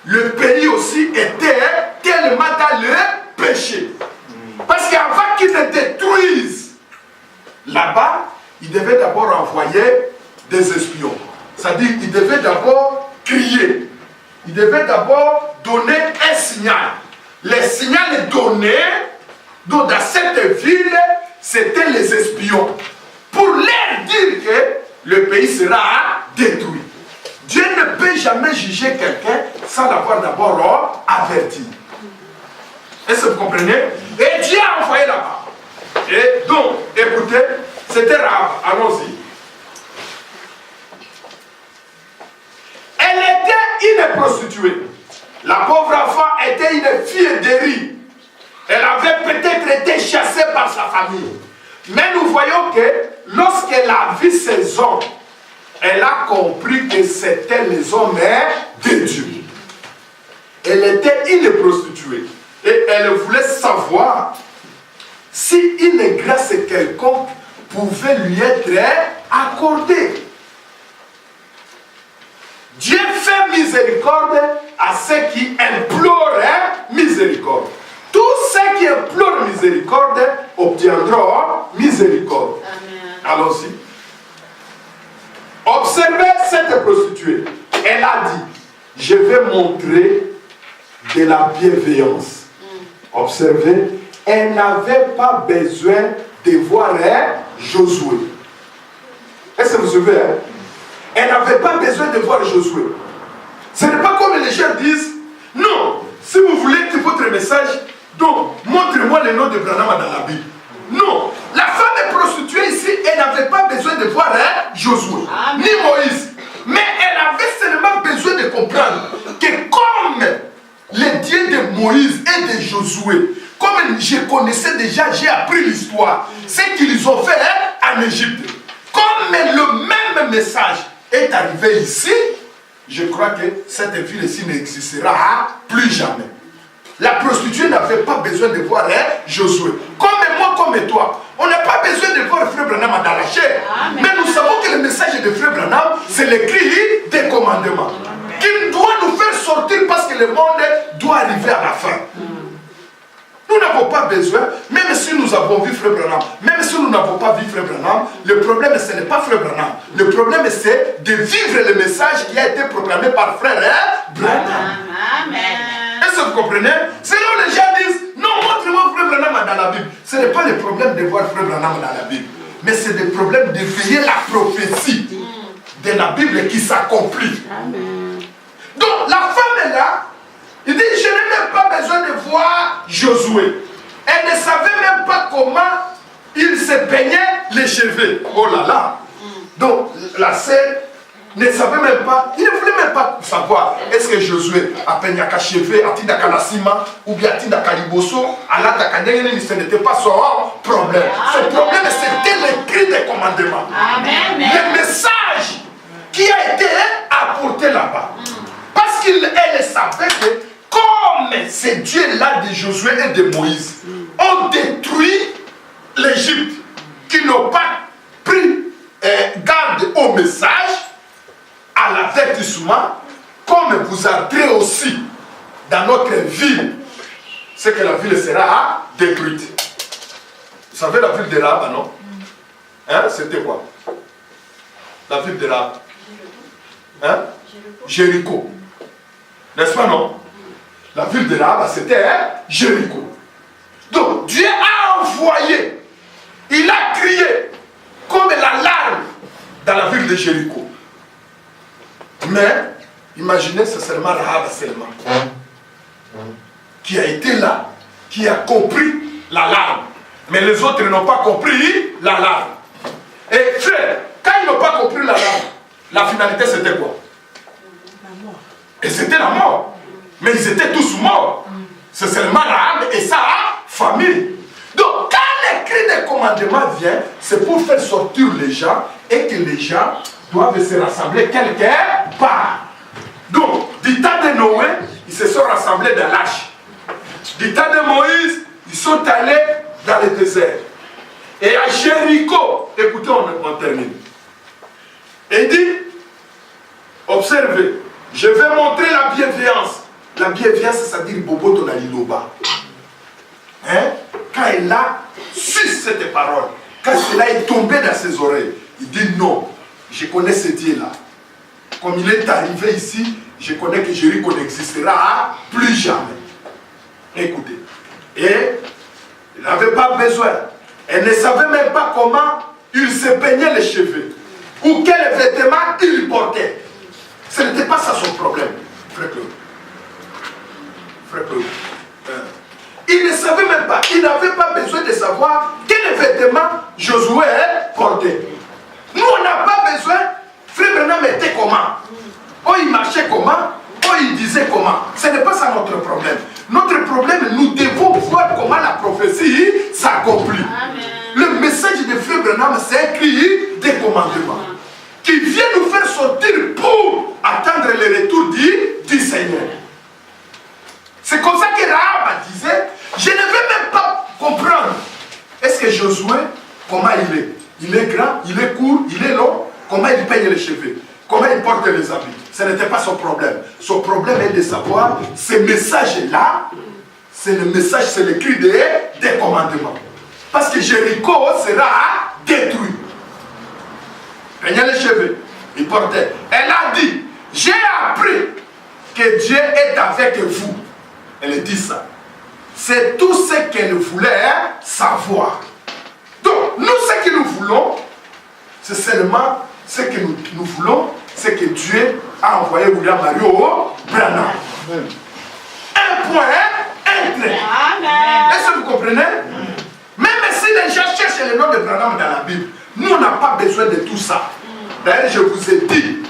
le pays aussi était tellement dans le péché. Parce qu'avant qu'ils ne détruisent là-bas, il devait d'abord envoyer des espions. C'est-à-dire qu'il devait d'abord crier. Il devait d'abord donner un signal. Le signal donné, donc dans cette ville, c'était les espions. Pour leur dire que le pays sera détruit. Dieu ne peut jamais juger quelqu'un sans l'avoir d'abord averti. Est-ce que vous comprenez? Et Dieu a envoyé là-bas. Et donc, écoutez, c'était Rahab. Allons-y. Elle était une prostituée. La pauvre enfant était une fille dérie. Elle avait peut-être été chassée par sa famille. Mais nous voyons que lorsqu'elle a vu ces hommes, elle a compris que c'était les hommes de Dieu. Elle était une prostituée. Et elle voulait savoir si une grâce quelconque pouvait lui être accordée. Dieu fait miséricorde à ceux qui implorent miséricorde. Tous ceux qui implorent miséricorde obtiendront miséricorde. Allons-y. Observez cette prostituée. Elle a dit, je vais montrer de la bienveillance. Observez, elle n'avait pas besoin de voir Josué. Est-ce que vous suivez? Elle n'avait pas besoin de voir Josué. Ce n'est pas comme les gens disent, non, si vous voulez que votre message, donc montrez-moi le nom de Branham dans la Bible. Non, la femme prostituée ici, elle n'avait pas besoin de voir Josué, ni Moïse. Mais elle avait seulement besoin de comprendre que comme les dieux de Moïse et de Josué, comme je connaissais déjà, j'ai appris l'histoire, ce qu'ils ont fait en Égypte. Comme le même message est arrivé ici, je crois que cette ville ici n'existera plus jamais. La prostituée n'avait pas besoin de voir Josué. Comme moi, comme toi. On n'a pas besoin de voir Frère Branham dans la chair. Amen. Mais nous savons que le message de Frère Branham, c'est l'écrit des commandements. Qu'il doit nous faire sortir parce que le monde doit arriver à la fin. Nous n'avons pas besoin, même si nous avons vu Frère Branham, même si nous n'avons pas vu Frère Branham, le problème ce n'est pas Frère Branham. Le problème c'est de vivre le message qui a été proclamé par Frère Branham. Amen. Est-ce que vous comprenez? C'est là où les gens disent, non, montre-moi Frère Branham dans la Bible. Ce n'est pas le problème de voir Frère Branham dans la Bible, mais c'est le problème de veiller la prophétie de la Bible qui s'accomplit. Donc la femme est là. Il dit, je n'ai même pas besoin de voir Josué. Elle ne savait même pas comment il se peignait les cheveux. Oh là là. Donc la sœur ne savait même pas, il ne voulait même pas savoir est-ce que Josué a peigné à cheveux, a tinda kanasima, ou bien a tinda kaliboso, à la takanyene, ce n'était pas son problème. Son problème c'était le cri des commandements. Amen. Le message qui a été apporté là-bas. Parce qu'elle savait que comme ces dieux-là de Josué et de Moïse ont détruit l'Égypte, qui n'ont pas pris garde au message, à l'avertissement, comme vous entrez aussi dans notre ville, c'est que la ville sera détruite. Vous savez la ville de Rahab, non? Hein? C'était quoi? La ville de Rahab. Hein? Jéricho. N'est-ce pas, non? La ville de Rahab, c'était Jéricho. Donc, Dieu a envoyé, il a crié comme l'alarme dans la ville de Jéricho. Mais, imaginez, c'est seulement Rahab seulement qui a été là, qui a compris l'alarme. Mais les autres n'ont pas compris l'alarme. Et frère, quand ils n'ont pas compris l'alarme, la finalité c'était quoi? La mort. Et c'était la mort. Mais ils étaient tous morts. C'est seulement l'âme et sa famille. Donc quand les cris de commandement viennent, c'est pour faire sortir les gens et que les gens doivent se rassembler quelque part. Donc, du temps de Noé, ils se sont rassemblés dans l'arche. Du temps de Moïse, ils sont allés dans le désert. Et à Jéricho, écoutez, on termine. Et il dit, observez, je vais montrer la bienveillance. La bienveillance, c'est-à-dire Bobo Tonaliloba. Hein? Quand il a su cette parole, quand cela est tombé dans ses oreilles, il dit non, je connais ce Dieu-là. Comme il est arrivé ici, je connais que Jéricho n'existera plus jamais. Écoutez. Et il n'avait pas besoin. Elle ne savait même pas comment il se peignait les cheveux. Ou quel vêtement il portait. Ce n'était pas ça son problème. Frère Claude. Frère Claude. Il ne savait même pas. Il n'avait pas besoin de savoir quel vêtement Josué portait. Nous, on n'a pas besoin. Frère Branham était comment? Oh, il marchait comment? Oh, il disait comment? Ce n'est pas ça notre problème. Notre problème, nous devons voir comment la prophétie s'accomplit. Le message de Frère Branham, c'est écrit des commandements qui viennent nous faire sortir pour attendre le retour du Seigneur. C'est comme ça que Rahab disait, je ne vais même pas comprendre. Est-ce que Josué, comment il est? Il est grand, il est court, il est long. Comment il peigne les cheveux? Comment il porte les habits? Ce n'était pas son problème. Son problème est de savoir, ce message-là, c'est le message, c'est le cri des commandements. Parce que Jéricho sera détruit. Peignait les cheveux, il portait. Elle a dit, j'ai appris que Dieu est avec vous. Elle dit ça. C'est tout ce qu'elle voulait savoir. Donc, nous, ce que nous voulons, c'est seulement ce que nous voulons, c'est que Dieu a envoyé William Mario Branham. Un point, un trait. Est-ce que vous comprenez? Même si les gens cherchent le nom de Branham dans la Bible, nous, on n'a pas besoin de tout ça. D'ailleurs, je vous ai dit,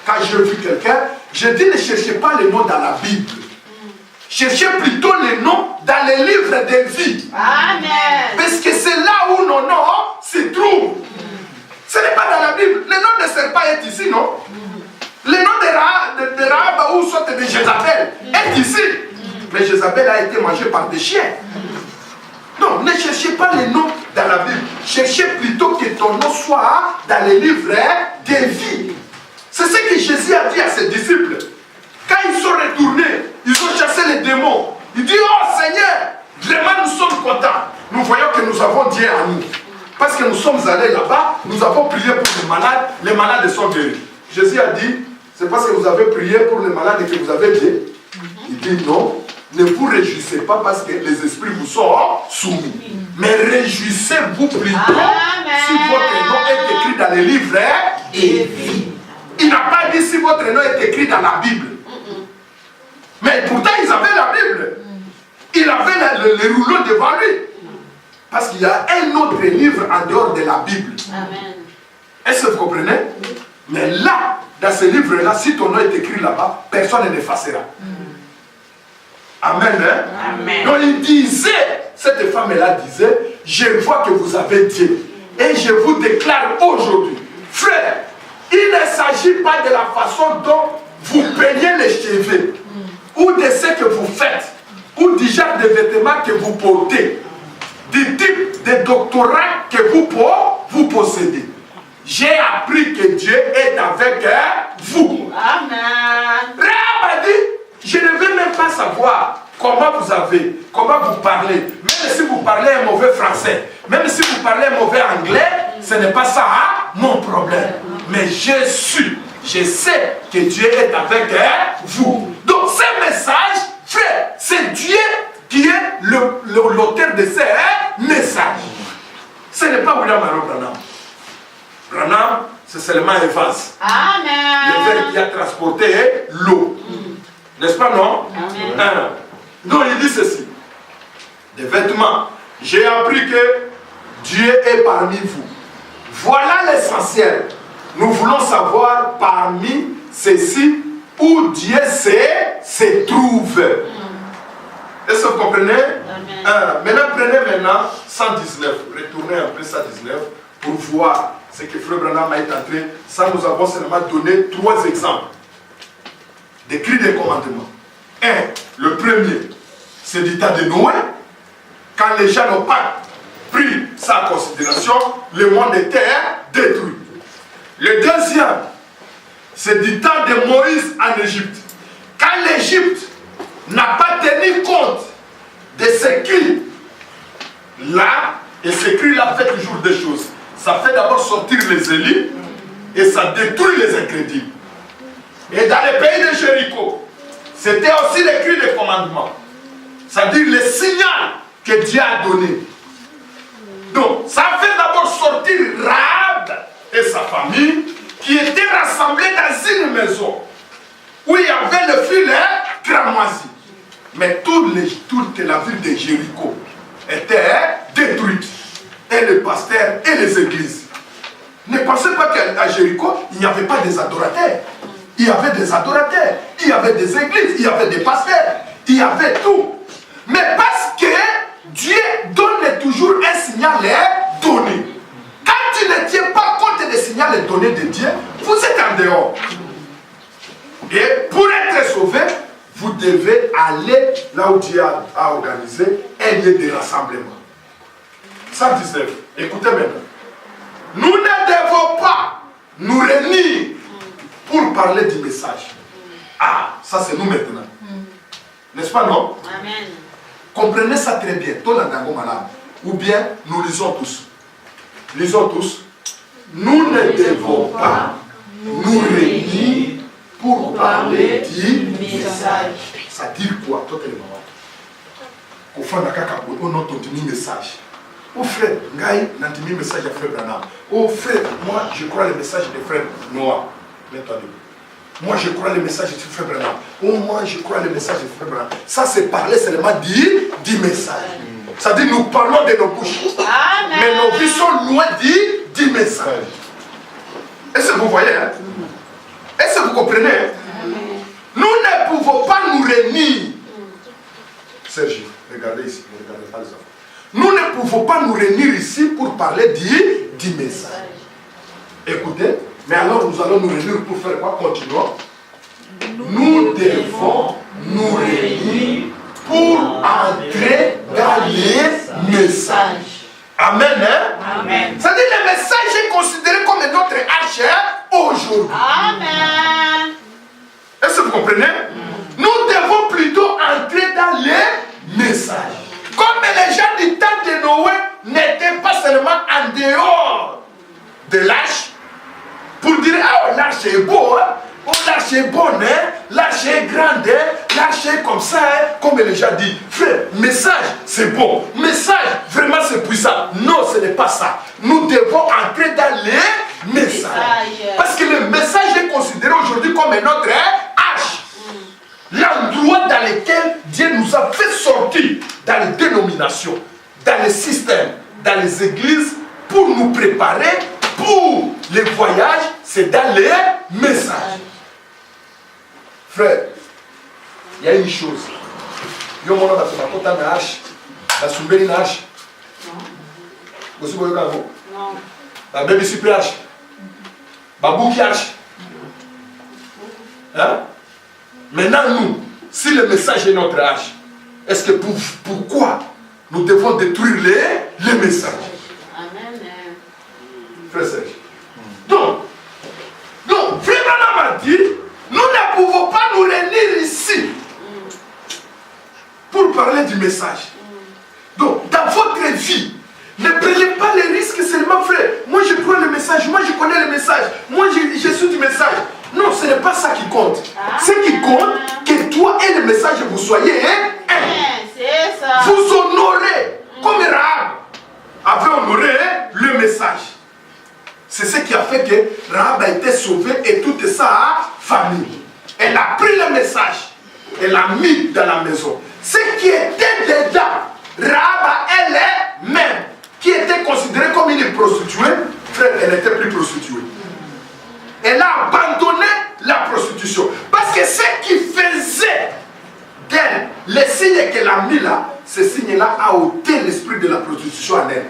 quand j'ai vu quelqu'un, je dis ne cherchez pas le nom dans la Bible. Cherchez plutôt les noms dans les livres de vie. Amen. Parce que c'est là où nos noms se trouvent. Ce n'est pas dans la Bible. Le nom de serpent est ici, non? Le nom de Rahab ou sorte de Jézabel est ici. Mais Jézabel a été mangée par des chiens. Non, ne cherchez pas les noms dans la Bible. Cherchez plutôt que ton nom soit dans les livres de vie. C'est ce que Jésus a dit à ses disciples. Quand ils sont retournés, ils ont chassé les démons. Il dit, oh Seigneur, vraiment nous sommes contents. Nous voyons que nous avons Dieu en nous. Parce que nous sommes allés là-bas, nous avons prié pour les malades sont guéris. Jésus a dit, c'est parce que vous avez prié pour les malades que vous avez Dieu. Il dit non, ne vous réjouissez pas parce que les esprits vous sont soumis. Mais réjouissez-vous plutôt si votre nom est écrit dans les livres de vie. Il n'a pas dit si votre nom est écrit dans la Bible. Mais pourtant, ils avaient la Bible. Il avait le rouleau devant lui. Parce qu'il y a un autre livre en dehors de la Bible. Amen. Est-ce que vous comprenez? Mais là, dans ce livre-là, si ton nom est écrit là-bas, personne ne l'effacera. Amen, hein? Amen. Donc il disait, cette femme-là disait, je vois que vous avez Dieu. Et je vous déclare aujourd'hui, frère, il ne s'agit pas de la façon dont vous peignez les cheveux, ou de ce que vous faites, ou du genre de vêtements que vous portez, du type de doctorat que vous possédez. J'ai appris que Dieu est avec vous. Amen. Rahab a dit, je ne veux même pas savoir comment vous avez, comment vous parlez. Même si vous parlez un mauvais français, même si vous parlez un mauvais anglais, ce n'est pas ça mon problème. Mais je sais que Dieu est avec vous. Donc ce message, frère, c'est Dieu qui est l'auteur de ces messages. Ce n'est pas William Mario Branham. Branham, c'est seulement un vase. Amen. Le verre qui a transporté l'eau. N'est-ce pas, non? Amen. Donc il dit ceci. Des vêtements. J'ai appris que Dieu est parmi vous. Voilà l'essentiel. Nous voulons savoir parmi ceux-ci où Dieu se trouve. Est-ce que vous comprenez? Maintenant, prenez 119. Retournez un peu 119 pour voir ce que Frère Branham est entré. Ça, nous avons seulement donné 3 exemples des cris de commandement. Le premier, c'est du temps de Noé. Quand les gens n'ont pas pris ça en considération, le monde était détruit. Le deuxième, c'est du temps de Moïse en Égypte. Quand l'Égypte n'a pas tenu compte de ces cris-là, et ces cris-là fait toujours des choses. Ça fait d'abord sortir les élites et ça détruit les incrédules. Et dans le pays de Jéricho, c'était aussi les cris de commandement. C'est-à-dire le signal que Dieu a donné. Donc, ça fait d'abord sortir Rahab et sa famille qui étaient rassemblés dans une maison où il y avait le filet cramoisi. Mais toute la ville de Jéricho était détruite. Et les pasteurs et les églises. Ne pensez pas qu'à Jéricho, il n'y avait pas des adorateurs. Il y avait des adorateurs, il y avait des églises, il y avait des pasteurs, il y avait tout. Mais parce que Dieu donne toujours un signal donné. Quand tu ne tiens pas compte des signaux donnés de Dieu, vous êtes en dehors. Et pour être sauvé, vous devez aller là où Dieu a organisé un lieu de rassemblement. 119. Écoutez maintenant. Nous ne devons pas nous réunir pour parler du message. Ah, ça c'est nous maintenant. N'est-ce pas, non? Amen. Comprenez ça très bien. Ou bien nous lisons tous. Lisons tous. Nous ne devons pas nous réunir pour parler du message. Ça dit quoi? Toi, tu es le moment. Au fond, on a entendu un message. Oh frère, Ngaï, n'a pas message à frère Branham. Oh frère, moi je crois le message de frère Noah. Mets-toi debout. Moi je crois le message de frère Branham. Oh moi je crois le message de frère Branham. Ça c'est parler seulement du message. Ça dit nous parlons de nos bouches. Amen. Mais nos vies sont loin du message. Est-ce que vous voyez? Hein? Est-ce que vous comprenez? Amen. Nous ne pouvons pas nous réunir. Serge, regardez ici, ne regardez pas les enfants. Nous ne pouvons pas nous réunir ici pour parler du message. Écoutez, mais alors nous allons nous réunir pour faire quoi? Continuons. Nous devons nous réunir pour entrer dans les messages. Amen. Hein? Amen. C'est-à-dire que le message est considéré comme notre arche aujourd'hui. Amen. Est-ce que vous comprenez? Nous devons plutôt entrer dans les messages. Comme les gens du temps de Noé n'étaient pas seulement en dehors de l'arche, pour dire, ah, l'arche est beau, hein? Oh, l'arche est bonne, hein? L'arche est grande, hein? L'arche est comme ça, hein? Comme les gens disent, frère, message, c'est bon, message, vraiment c'est puissant. Non, ce n'est pas ça. Nous devons entrer dans les messages. Parce que le message est considéré aujourd'hui comme notre arche. L'endroit dans lequel Dieu nous a fait sortir dans les dénominations, dans les systèmes, dans les églises, pour nous préparer pour les voyages, c'est dans les messages. Frère, il y a une chose. Il y a un moment dans ce matin, dans la hache, dans Soumbéry, dans la hache. Vous savez quoi? Non. Dans Baby Super hache. Babouki hache. Hein? Maintenant, nous, si le message est notre hache, est-ce que pourquoi nous devons détruire les messages? Amen. Frère Serge. Donc, Frère Branham a dit, nous ne pouvons pas nous réunir ici pour parler du message. Donc, dans votre vie, ne prenez pas les risques seulement, frère. Moi, je prends le message, moi, je connais le message, moi, je suis du message. Non, ce n'est pas ça qui compte. Ce qui compte, que toi et le message, vous soyez un. C'est ça. Vous honorez, comme Rahab avait honoré le message. C'est ce qui a fait que Rahab a été sauvée et toute sa famille. Elle a pris le message, elle l'a mis dans la maison. Ce qui était dedans, Rahab elle-même, qui qui était considérée comme une prostituée, frère, elle n'était plus prostituée. Elle a abandonné la prostitution. Parce que ce qui faisait d'elle, les signes qu'elle a mis là, ces signes-là a ôté l'esprit de la prostitution en elle.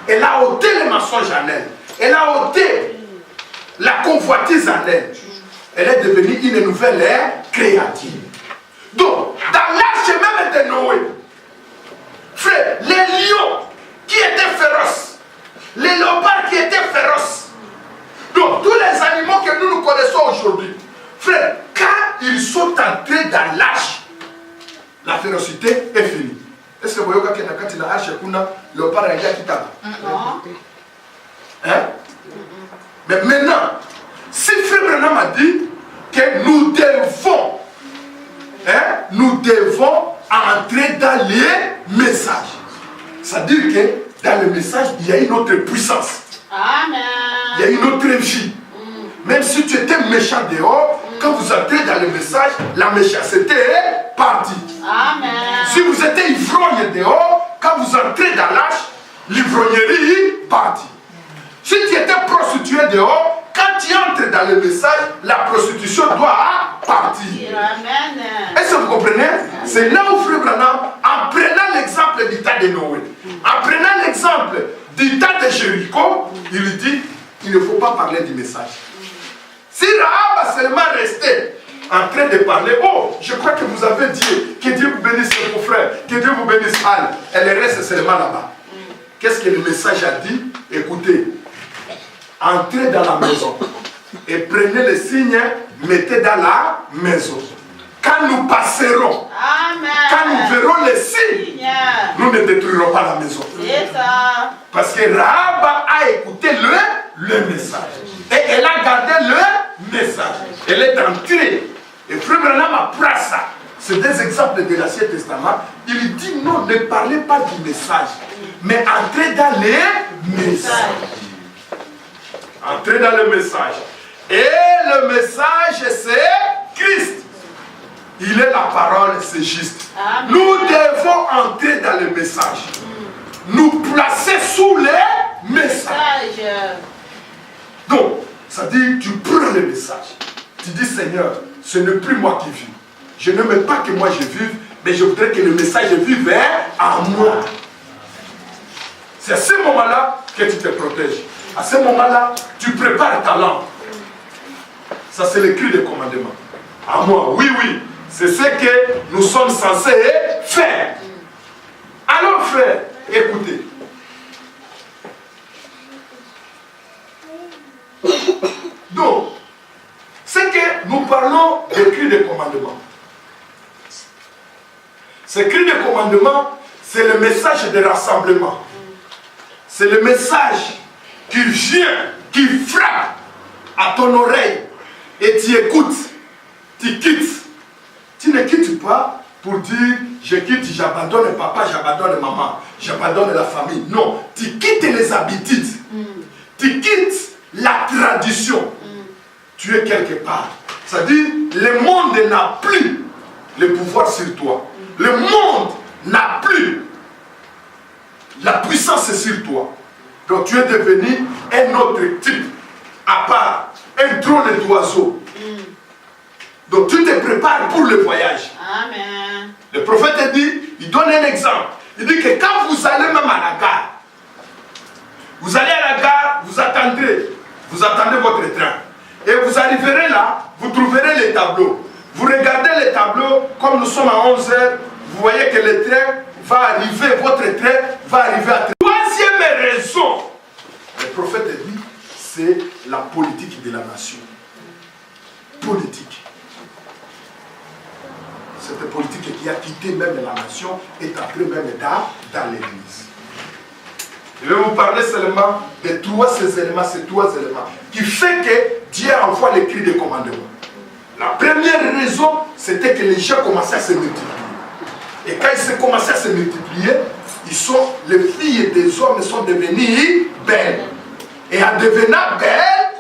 Elle a ôté les mensonges en elle. Elle a ôté la convoitise en elle. Elle est devenue une nouvelle ère créative. Donc, dans l'arche même de Noé, frère, les lions qui étaient féroces, les léopards qui étaient féroces, donc tous les animaux que nous connaissons aujourd'hui, frère, quand ils sont entrés dans l'arche, la férocité est finie. Est-ce que vous voyez que dans l'arche, le léopard est qui tape? Hein? Mais maintenant, si Frère Branham a dit que nous devons entrer dans les messages. C'est-à-dire que dans le message, il y a une autre puissance. Amen. Il y a une autre vie. Même si tu étais méchant dehors, quand vous entrez dans le message, la méchanceté est partie. Amen. Si vous étiez ivrogne dehors, quand vous entrez dans l'arche, l'ivrognerie est partie. Si tu étais prostitué dehors, quand tu entres dans le message, la prostitution doit partir. Amen. Est-ce que vous comprenez? C'est là où Frère Branham, en prenant l'exemple du tas de Noé, en prenant l'exemple du tas de Jéricho, il dit, il ne faut pas parler du message. Si Rahab a seulement resté en train de parler, oh, je crois que vous avez dit, que Dieu vous bénisse vos frères, que Dieu vous bénisse Anne, elle reste seulement là-bas. Qu'est-ce que le message a dit? Écoutez, entrez dans la maison et prenez les signes, mettez dans la maison. Quand nous passerons, Amen. quand nous verrons les signes, nous ne détruirons pas la maison. C'est ça. Parce que Rahab a écouté le message. Et elle a gardé le message. Elle est entrée. Et Frère Branham apprend ça. C'est des exemples de l'Ancien Testament. Il dit non, ne parlez pas du message, mais entrez dans les messages. Entrez dans le message. Et le message, c'est Christ. Il est la parole, c'est juste. Amen. Nous devons entrer dans le message. Nous placer sous les messages. Donc, ça dit, tu prends le message. Tu dis, Seigneur, ce n'est plus moi qui vis. Je n'aime pas que moi je vive, mais je voudrais que le message vive en moi. C'est à ce moment-là que tu te protèges. À ce moment-là, tu prépares ta langue. Ça, c'est le cri de commandement. À moi, oui, oui. C'est ce que nous sommes censés faire. Alors, frère, écoutez. Donc, c'est que nous parlons des cris de commandement. Ces cris de commandement, c'est le message de rassemblement. C'est le message qui vient, qui frappe à ton oreille et tu écoutes, tu quittes. Tu ne quittes pas pour dire je quitte, j'abandonne papa, j'abandonne maman, j'abandonne la famille. Non, tu quittes les habitudes, tu quittes la tradition. Tu es quelque part. C'est-à-dire, le monde n'a plus le pouvoir sur toi. Le monde n'a plus la puissance sur toi. Donc tu es devenu un autre type, à part, un drôle d'oiseau. Donc tu te prépares pour le voyage. Amen. Le prophète dit, il donne un exemple. Il dit que quand vous allez même à la gare, vous allez à la gare, vous attendez votre train. Et vous arriverez là, vous trouverez les tableaux. Vous regardez les tableaux, comme nous sommes à 11h, vous voyez que le train va arriver, votre train va arriver à... Troisième raison, le prophète dit, c'est la politique de la nation. Politique. Cette politique qui a quitté même la nation est entrée même dans l'église. Je vais vous parler seulement de ces trois éléments qui fait que Dieu envoie les cris de commandement. La première raison, c'était que les gens commençaient à se multiplier. Et quand ils se commençaient à se multiplier, les filles des hommes sont devenues belles. Et en devenant belles,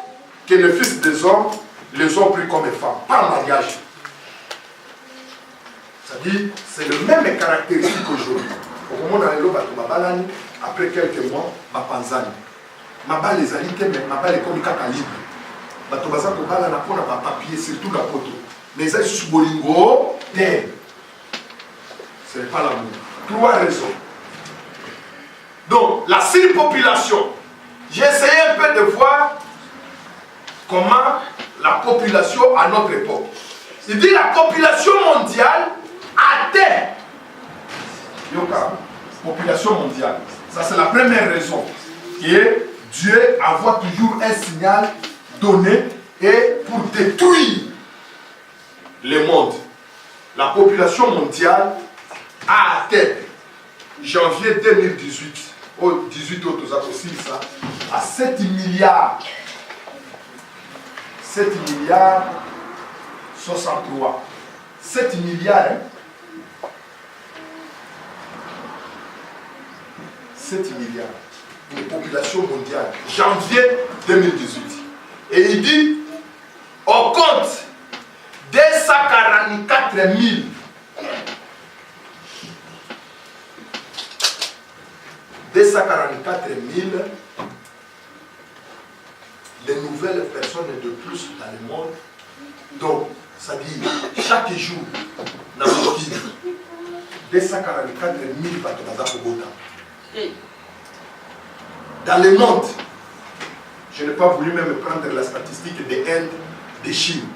que les fils des hommes les ont pris comme femmes, par mariage. C'est-à-dire, c'est le même caractéristique aujourd'hui. Au moment où on a après quelques mois, Bapanzani. Mabal les alités, mais Mabal est comme Kaka libre. Batobaza Kobala n'a pas papier, surtout la photo. Mais ça, c'est Bolingo, terre. Ce n'est pas l'amour. 3 raisons. Donc, la surpopulation. J'ai essayé un peu de voir comment la population à notre époque. Il dit la population mondiale atteint. Yoka, population mondiale. Ça, c'est la première raison. Et Dieu envoie toujours un signal donné et pour détruire le monde. La population mondiale a atteint janvier 2018, au 18 autres aussi ça, à 7 milliards. 7 milliards 63. 7 milliards, hein? 7 milliards de population mondiale, janvier 2018. Et il dit, on compte 244 000 les nouvelles personnes de plus dans le monde. Donc, ça dit, chaque jour, dans le pays, 244 000 personnes. Dans le monde, je n'ai pas voulu même prendre la statistique de Inde, de Chine.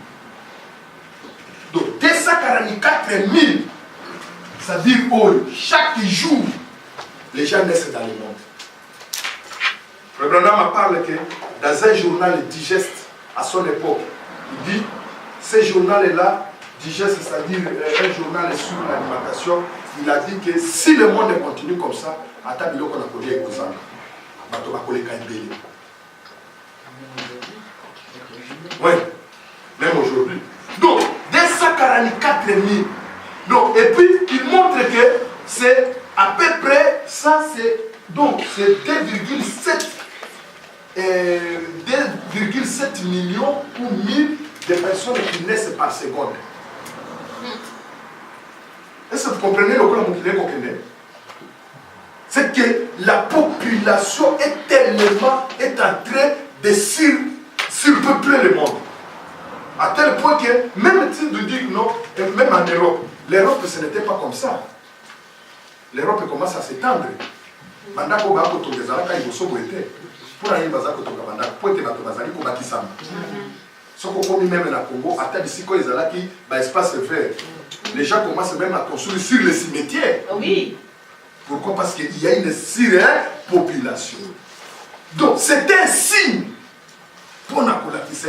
Donc, 244 000, c'est-à-dire chaque jour, les gens naissent dans le monde. Le Branham parle que dans un journal digeste à son époque, il dit, ce journal-là, digeste, c'est-à-dire un journal sur l'alimentation, il a dit que si le monde continue comme ça, à tableau qu'on a connu avec Ozana, on va coller Kaibeli. Oui, même aujourd'hui. Donc, 244 000. Donc, et puis, il montre que c'est à peu près, ça c'est, donc, c'est 2,7 millions ou 1000 de personnes qui naissent par seconde. Est-ce que vous comprenez le que vous comprenez? C'est que la population est en train de surpeupler le monde. À tel point que, même si vous dites non, même en Europe, l'Europe ce n'était pas comme ça. L'Europe commence à s'étendre. Bandako ba ko tongeza ka iboso boete. Pour aller bazako tonga bandako, pour que bato bazali ko bakisama. Soko komi même na Congo, ata d'ici ko ezalaki ba espace vert. Les gens commencent même à construire sur les cimetières. Oui. Pourquoi? Parce qu'il y a une surpopulation. Donc c'est un signe pour la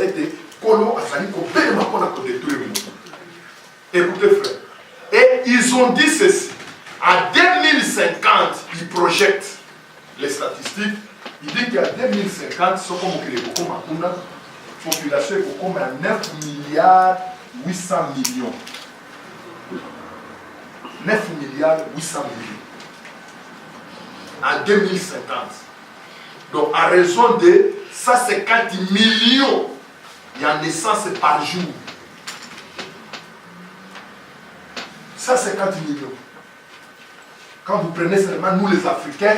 été Kolo Azali ko bellement pour la détruire le monde. Écoutez frère. Et ils ont dit ceci. À 2050, ils projettent les statistiques. Il dit qu'à 2050, ce qu'on a la population est comme à 9 milliards 800 millions. 9 milliards 800 millions. En 2050. Donc, à raison de 150 millions, il y a naissance par jour. 150 millions. Quand vous prenez seulement nous les Africains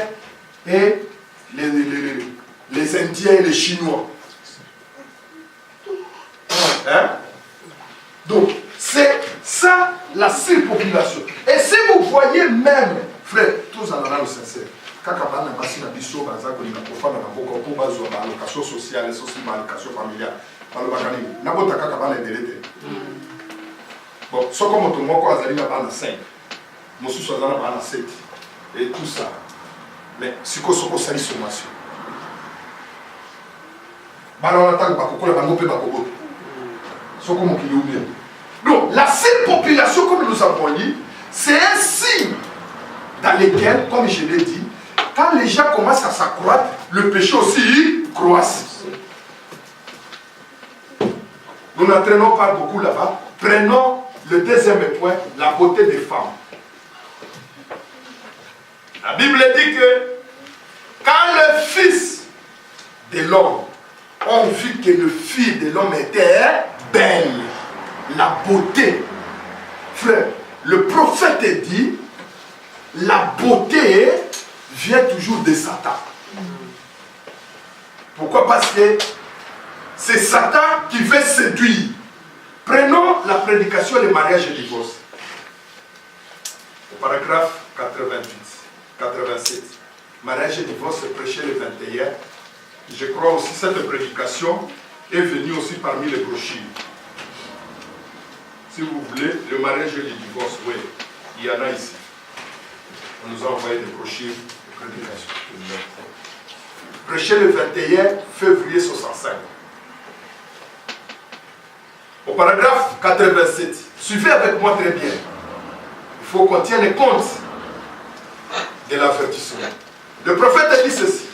et les Indiens et les Chinois. Hein? Donc, c'est ça la surpopulation. Et si vous voyez même, frère, tous en allant au sincère, quand on a passé la mission, on a une allocation sociale, une allocation familiale. Bon, ce comme on a 5. Moi, je suis à 7. Et tout ça. Mais si on a une sommation. Donc, la surpopulation, comme nous avons dit, c'est un signe dans lequel, comme je l'ai dit, quand les gens commencent à s'accroître, le péché aussi croisse. Nous n'entraînons pas beaucoup là-bas. Prenons le deuxième point, la beauté des femmes. La Bible dit que quand le Fils de l'homme a vu que le Fils de l'homme était belle, la beauté. Frère, le prophète dit, la beauté vient toujours de Satan. Pourquoi? Parce que c'est Satan qui veut séduire. Prenons la prédication des mariages et divorce. Au paragraphe 87. Mariage et divorce prêché le 21. Je crois aussi que cette prédication est venue aussi parmi les brochures. Si vous voulez, le mariage et le divorce, oui, il y en a ici. On nous a envoyé des brochures de prédication. Prêché le 21 février 65. Au paragraphe 87, suivez avec moi très bien. Il faut qu'on tienne compte de l'avertissement. Le prophète dit ceci.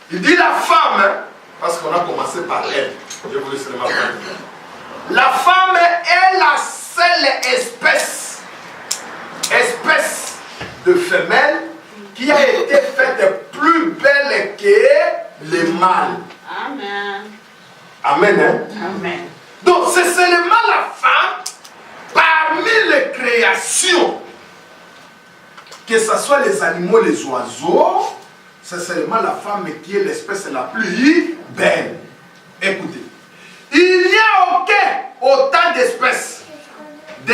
Il dit la femme, parce qu'on a commencé par elle, je vous laisserai ma parole. La femme est la seule espèce de femelle qui a été faite plus belle que les mâles. Amen. Amen. Hein? Amen. Donc c'est seulement la femme parmi les créations, que ce soit les animaux, les oiseaux, c'est seulement la femme qui est l'espèce la plus belle. Écoutez, il n'y a autant d'espèces, de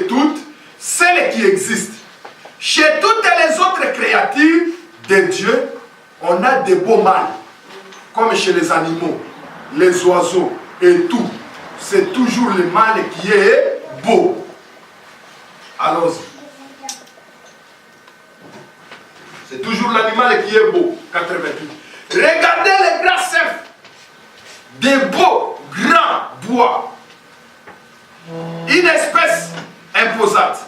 toutes celles qui existent. Chez toutes les autres créatures de Dieu, on a des beaux mâles, comme chez les animaux, les oiseaux et tout. C'est toujours le mâle qui est beau. Allons-y. C'est toujours l'animal qui est beau. 88. Regardez les grands cerfs. Des beaux grands bois. Une espèce imposante.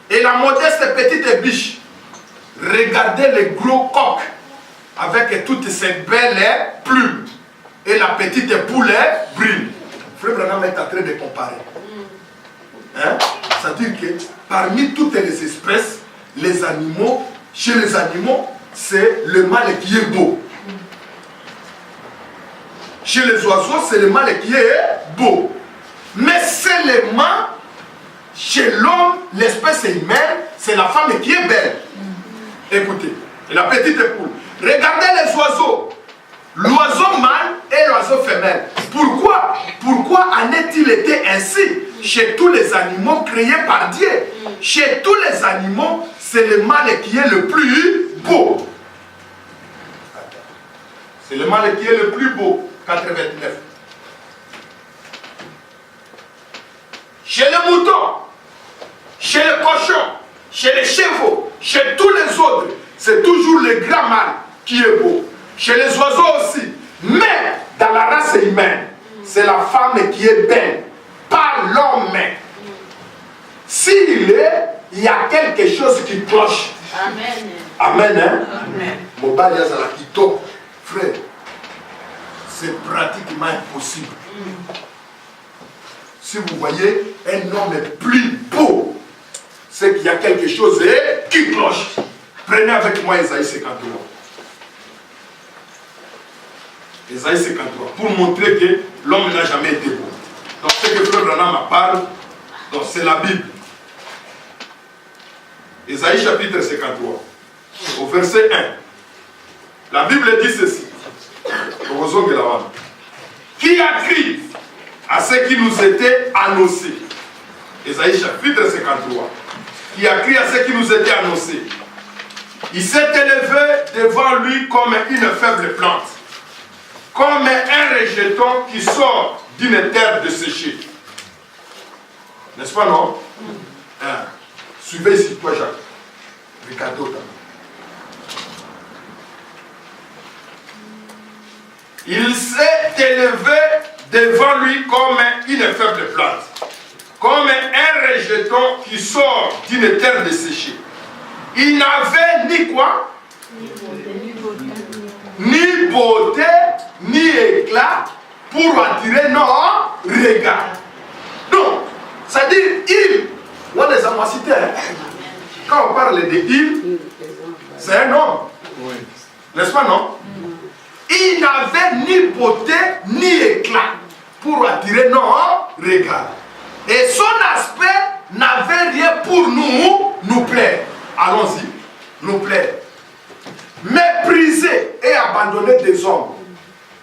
Et la modeste petite biche. Regardez les gros coqs avec toutes ces belles plumes. Et la petite poule brune. Frère Branham est en train de comparer. Hein? C'est-à-dire que parmi toutes les espèces, les animaux, chez les animaux, c'est le mâle qui est beau. Chez les oiseaux, c'est le mâle qui est beau. Mais seulement chez l'homme, l'espèce humaine, c'est la femme qui est belle. Écoutez, et la petite poule. Regardez les oiseaux. L'oiseau mâle et l'oiseau femelle. Pourquoi en est-il été ainsi chez tous les animaux créés par Dieu? Chez tous les animaux, c'est le mâle qui est le plus beau. C'est le mâle qui est le plus beau. 89. Chez les moutons, chez les cochons, chez les chevaux, chez tous les autres, c'est toujours le grand mâle qui est beau. Chez les oiseaux aussi. Mais dans la race humaine, c'est la femme qui est belle, pas l'homme. S'il est, il y a quelque chose qui cloche. Amen. Amen. Hein? Amen. Mon bali Azalakito, frère, c'est pratiquement impossible. Si vous voyez un homme plus beau, c'est qu'il y a quelque chose qui cloche. Prenez avec moi Ésaïe 53. Ésaïe 53, pour montrer que l'homme n'a jamais été beau. Donc ce que Frère Branham parle, c'est la Bible. Ésaïe chapitre 53, au verset 1. La Bible dit ceci. Qui a crié à ce qui nous était annoncé? Ésaïe chapitre 53. Qui a crié à ce qui nous était annoncé? Il s'est élevé devant lui comme une faible plante, comme un rejeton qui sort d'une terre desséchée. N'est-ce pas, non? Suivez ici, toi, Jacques. Ricardo. Il s'est élevé devant lui comme une faible plante, comme un rejeton qui sort d'une terre desséchée. Il n'avait ni quoi? Ni beauté, ni éclat pour attirer nos regards. Donc, c'est-à-dire, il, on les a cités, hein? Quand on parle de il, c'est un homme. Oui. N'est-ce pas, non? Il n'avait ni beauté, ni éclat pour attirer nos regards. Et son aspect n'avait rien pour nous plaire. Allons-y, nous plaire. Mépriser et abandonner des hommes.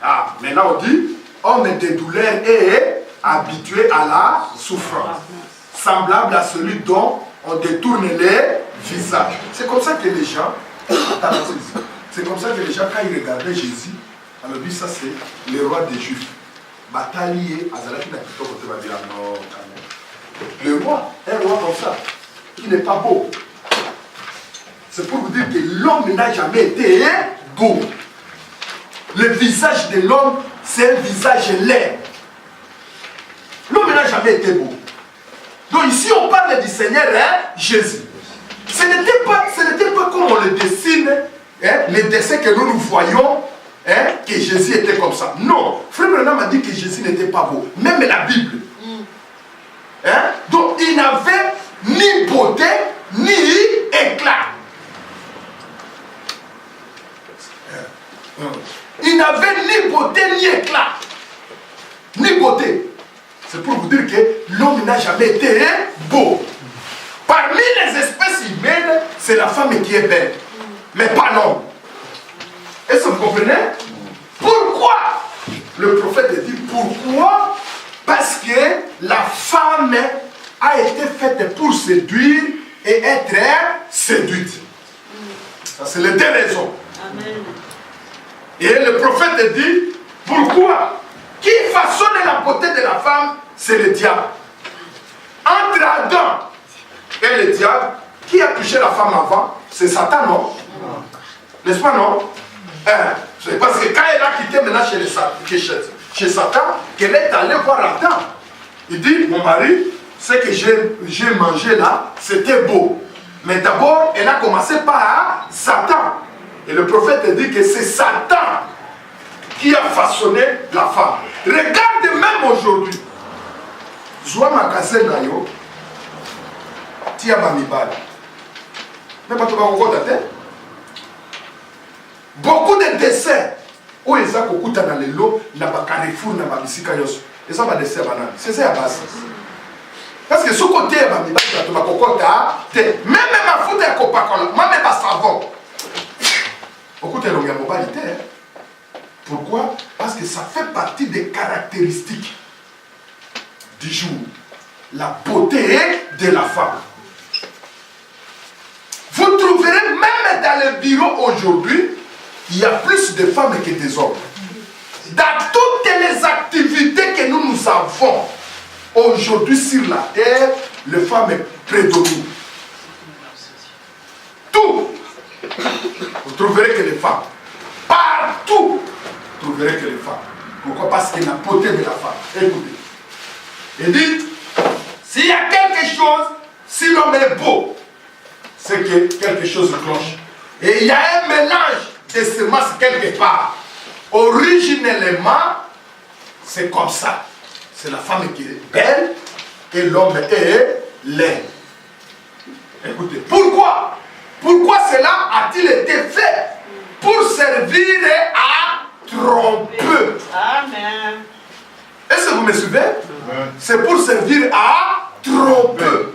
Ah, maintenant on dit, homme des douleurs et habitué à la souffrance. Semblable à celui dont on détourne les visages. C'est comme ça que les gens, c'est comme ça que les gens, quand ils regardaient Jésus, alors lui, ça c'est le roi des Juifs. Bataillé, le roi, un roi comme ça, qui n'est pas beau. C'est pour vous dire que l'homme n'a jamais été beau. Le visage de l'homme, c'est un visage laid. L'homme n'a jamais été beau. Donc ici, on parle du Seigneur Jésus. Ce n'était pas comme on le dessine, les dessins que nous voyons, que Jésus était comme ça. Non, Frère Branham m'a dit que Jésus n'était pas beau. Même la Bible. Donc il n'avait ni beauté, ni éclat. Il n'avait ni beauté, ni éclat. Ni beauté. C'est pour vous dire que l'homme n'a jamais été beau. Parmi les espèces humaines, c'est la femme qui est belle. Mais pas l'homme. Est-ce que vous comprenez? Pourquoi? Le prophète dit pourquoi? Parce que la femme a été faite pour séduire et être séduite. Ça, c'est les deux raisons. Amen. Et le prophète dit pourquoi? Qui façonne la beauté de la femme? C'est le diable. Entre Adam et le diable, qui a touché la femme avant? C'est Satan, non? N'est-ce pas, non? C'est parce que quand elle a quitté maintenant chez Satan, qu'elle est allée voir Adam. Il dit, mon mari, ce que j'ai mangé là, c'était beau. Mais d'abord, elle a commencé par Satan. Et le prophète dit que c'est Satan qui a façonné la femme. Regarde même aujourd'hui. Joua magasin nayo, tia bamibal. Mais pas tout le monde a beaucoup de dessins où ils ont beaucoup dans les lots, dans le carrefour, dans le bisika yosu. Ils ont des dessins banal. C'est ça la base. Parce que ce côté, même ma foute est copacola, même ma savon. Beaucoup de longues mobilité. Pourquoi? Parce que ça fait partie des caractéristiques du jour. La beauté de la femme. Vous trouverez même dans le bureau aujourd'hui, il y a plus de femmes que des hommes. Dans toutes les activités que nous avons aujourd'hui sur la terre, les femmes prédominent. Tout. Vous trouverez que les femmes. Partout, vous trouverez que les femmes. Pourquoi? Parce que la beauté de la femme. Écoutez. Il dit, s'il y a quelque chose, si l'homme est beau, c'est que quelque chose cloche. Et il y a un mélange de semences quelque part. Originellement, c'est comme ça. C'est la femme qui est belle et l'homme est laid. Écoutez, pourquoi? Pourquoi cela a-t-il été fait? Pour servir à tromper. Amen. Est-ce que vous me suivez? C'est pour servir à tromper.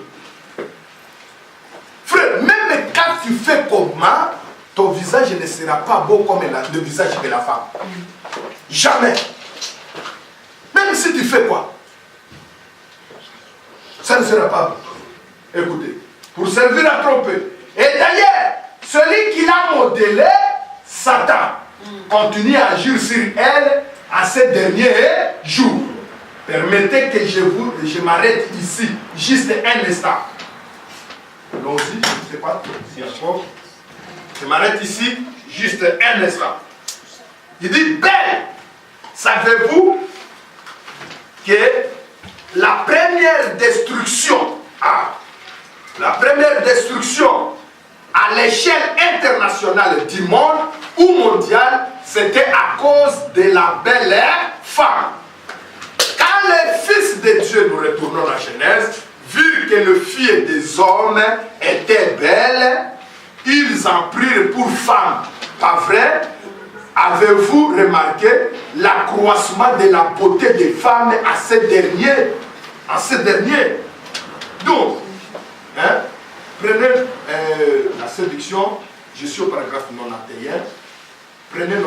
Frère, même quand tu fais comment, ton visage ne sera pas beau comme le visage de la femme. Jamais. Même si tu fais quoi, ça ne sera pas beau. Écoutez, pour servir à tromper. Et d'ailleurs, celui qui l'a modélé, Satan, continue à agir sur elle à ces derniers jours. Permettez que je m'arrête ici, juste un instant. Allons-y, je ne sais pas si je m'arrête ici, juste un instant. Il dit, belle, savez-vous que la première destruction, à l'échelle internationale du monde ou mondiale, c'était à cause de la belle femme. Quand les fils de Dieu, nous retournons à la Genèse, virent que le fils des hommes était belle, ils en prirent pour femme. Pas vrai? Avez-vous remarqué l'accroissement de la beauté des femmes à ces derniers? Donc, hein, prenez la séduction, je suis au paragraphe 91, prenez 93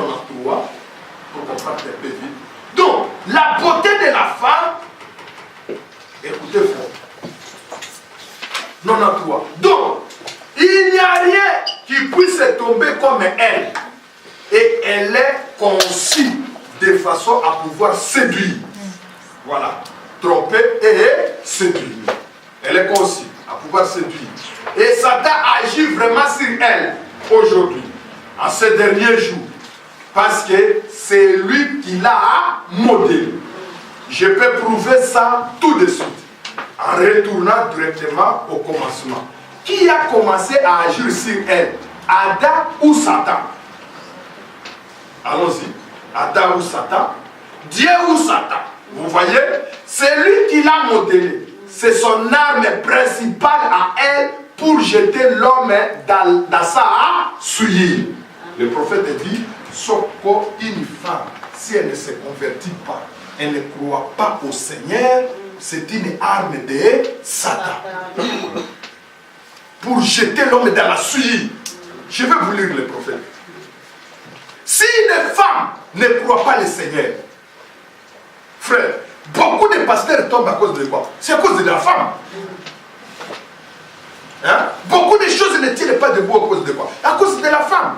pour qu'on parte un peu vite. Donc, la beauté de la femme, écoutez fort, 93. Donc, il n'y a rien qui puisse tomber comme elle. Et elle est conçue de façon à pouvoir séduire. Voilà. Tromper et séduire. Elle est conçue à pouvoir séduire. Et Satan agit vraiment sur elle aujourd'hui, en ces derniers jours. Parce que c'est lui qui l'a modélé. Je peux prouver ça tout de suite. En retournant directement au commencement. Qui a commencé à agir sur elle? Adam ou Satan? Allons-y. Adam ou Satan? Dieu ou Satan? Vous voyez? C'est lui qui l'a modélé. C'est son arme principale à elle pour jeter l'homme dans sa souillure. Le prophète dit, sauf qu'une femme, si elle ne se convertit pas, elle ne croit pas au Seigneur, c'est une arme de Satan. Pour jeter l'homme dans la souillure. Je vais vous lire le prophète. Si une femme ne croit pas le Seigneur, frère, beaucoup de pasteurs tombent à cause de quoi? C'est à cause de la femme. Hein? Beaucoup de choses ne tiennent pas debout à cause de quoi? À cause de la femme.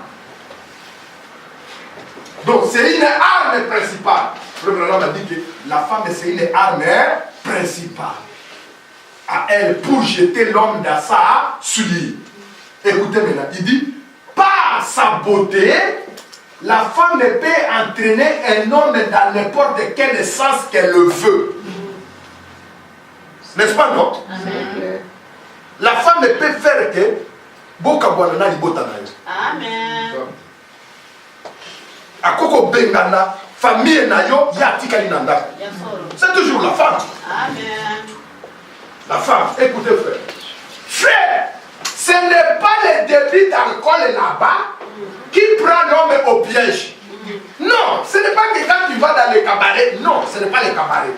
Donc c'est une arme principale. Le Frère m'a dit que la femme c'est une arme principale à elle pour jeter l'homme dans sa souillure. Écoutez maintenant, il dit, par sa beauté, la femme peut entraîner un homme dans n'importe quel sens qu'elle le veut. N'est-ce pas, non? Amen. La femme peut faire que Amen. Akoko bengana, famille na yo, yatikali nanda. C'est toujours la femme. Amen. La femme, écoutez frère. Frère, ce n'est pas le débit d'alcool là-bas qui prend l'homme au piège. Non, ce n'est pas que quand tu vas dans les cabarets. Non, ce n'est pas les cabarets.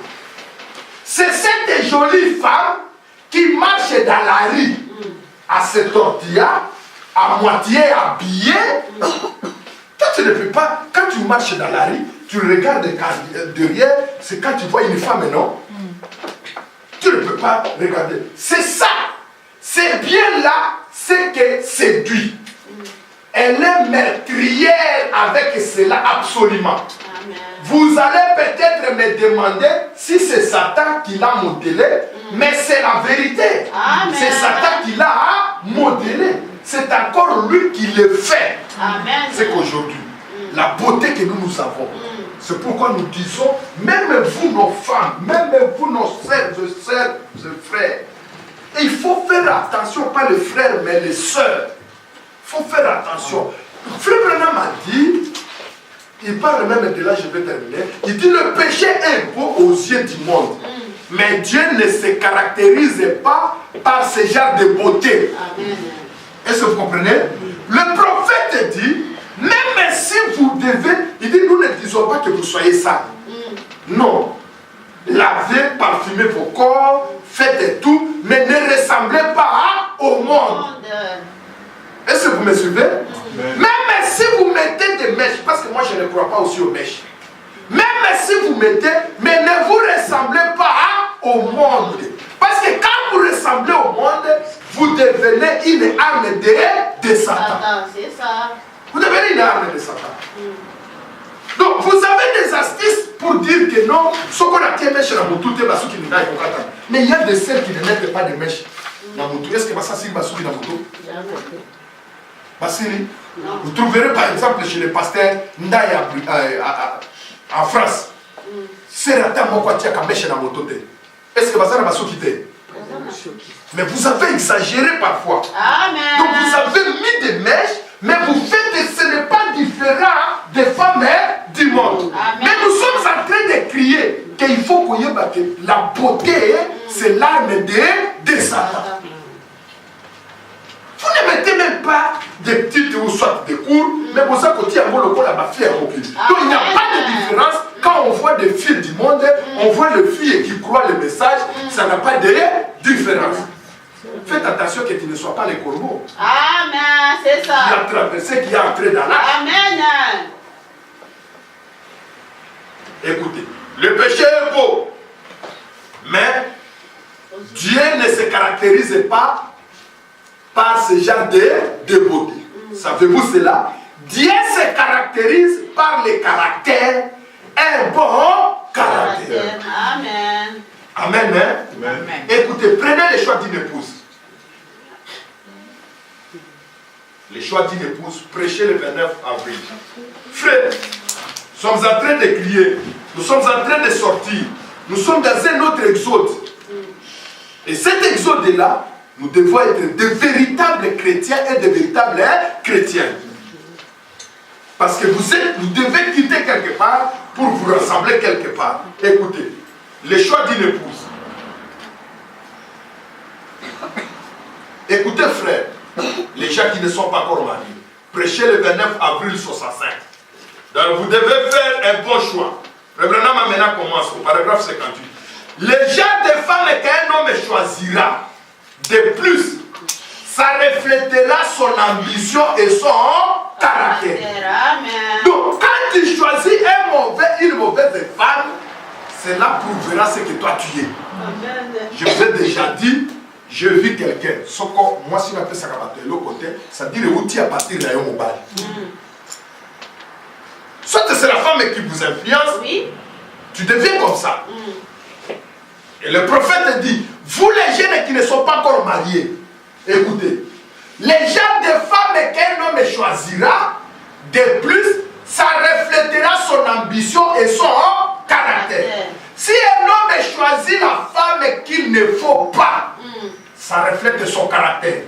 C'est cette jolie femme qui marche dans la rue à se tortiller, à moitié habillée. Toi, tu ne peux pas, quand tu marches dans la rue, tu regardes derrière, c'est quand tu vois une femme, non? Tu ne peux pas regarder. C'est ça. C'est bien là ce que séduit. Elle est meurtrière avec cela absolument. Amen. Vous allez peut-être me demander si c'est Satan qui l'a modélé, mais c'est la vérité. C'est Satan qui l'a modélé. C'est encore lui qui le fait. Amen. C'est qu'aujourd'hui, la beauté que nous avons, c'est pourquoi nous disons, même vous nos femmes, même vous nos sœurs et frères, il faut faire attention, pas les frères, mais les sœurs. Il faut faire attention. Frère Branham a dit, il parle même de là, je vais terminer, il dit le péché est beau aux yeux du monde. Mais Dieu ne se caractérise pas par ce genre de beauté. Amen. Est-ce que vous comprenez? Le prophète dit, même si vous devez, il dit, nous ne disons pas que vous soyez sales. Non. Lavez, parfumez vos corps, faites tout, mais ne ressemblez pas au monde. Est-ce que vous me suivez? Même si vous mettez des mèches, parce que moi je ne crois pas aussi aux mèches. Même si vous mettez, mais ne vous ressemblez pas au monde. Parce que quand vous ressemblez au monde, vous devenez une arme de Satan. C'est ça. Vous devenez une arme de Satan. Donc vous avez des astuces pour dire que non, ce qu'on a été mèche dans mon tout est basou qui n'est pas. Mais il y a des celles qui ne mettent pas de mèche dans mon tout. Est-ce que ça c'est basou qui dans mon tout? Basili, vous trouverez par exemple chez le pasteur Ndaya en France. C'est la table qui a mèche dans mon tout. Est-ce que ça n'a pas quitté? Mais vous avez exagéré parfois. Amen. Donc vous avez mis des mèches, mais vous faites, ce n'est pas différent des femmes du monde. Amen. Mais nous sommes en train de crier qu'il faut qu'on y ait que la beauté, c'est l'arme de Satan. Vous ne mettez même pas des petites ou soit des cours, mais vous avez côté à mon la mafia. Donc il n'y a pas de différence. Quand on voit des filles du monde, on voit les filles qui croient le message, ça n'a pas de différence. attention que tu ne sois pas les corbeaux. Amen. C'est Qui ça. a traversé, qui est entré dans l'arche. Amen. Écoutez, le péché est beau, mais Dieu ne se caractérise pas par ce genre de beauté. Savez-vous cela? Dieu se caractérise par le caractère, un bon caractère. Amen. Amen, hein? Amen. Écoutez, prenez le choix d'une épouse. Le choix d'une épouse, prêchez le 29 avril. Frère, nous sommes en train de crier, nous sommes en train de sortir, nous sommes dans un autre exode. Et cet exode-là, nous devons être de véritables chrétiens et de véritables chrétiens. Parce que vous devez quitter quelque part pour vous rassembler quelque part. Écoutez, le choix d'une épouse. Écoutez frère, les gens qui ne sont pas encore mariés, prêchez le 29 avril 65. Donc vous devez faire un bon choix. Le Branham maintenant commence au paragraphe 58. Les gens de femmes qu'un homme choisira, de plus, ça reflètera son ambition et son caractère. Amen. Donc quand tu choisis une mauvaise femme, cela prouvera ce que toi tu es. Amen. Je vous ai déjà dit, je vis quelqu'un. Moi, si on appelle ça le côté, ça dit le outil à partir de mobile. Soit c'est la femme qui vous influence, Oui. tu deviens comme ça. Et le prophète dit, vous les jeunes qui ne sont pas encore mariés, écoutez, les gens de femmes qu'un homme choisira, de plus, ça reflètera son ambition et son caractère. Si un homme choisit la femme qu'il ne faut pas, ça reflète son caractère.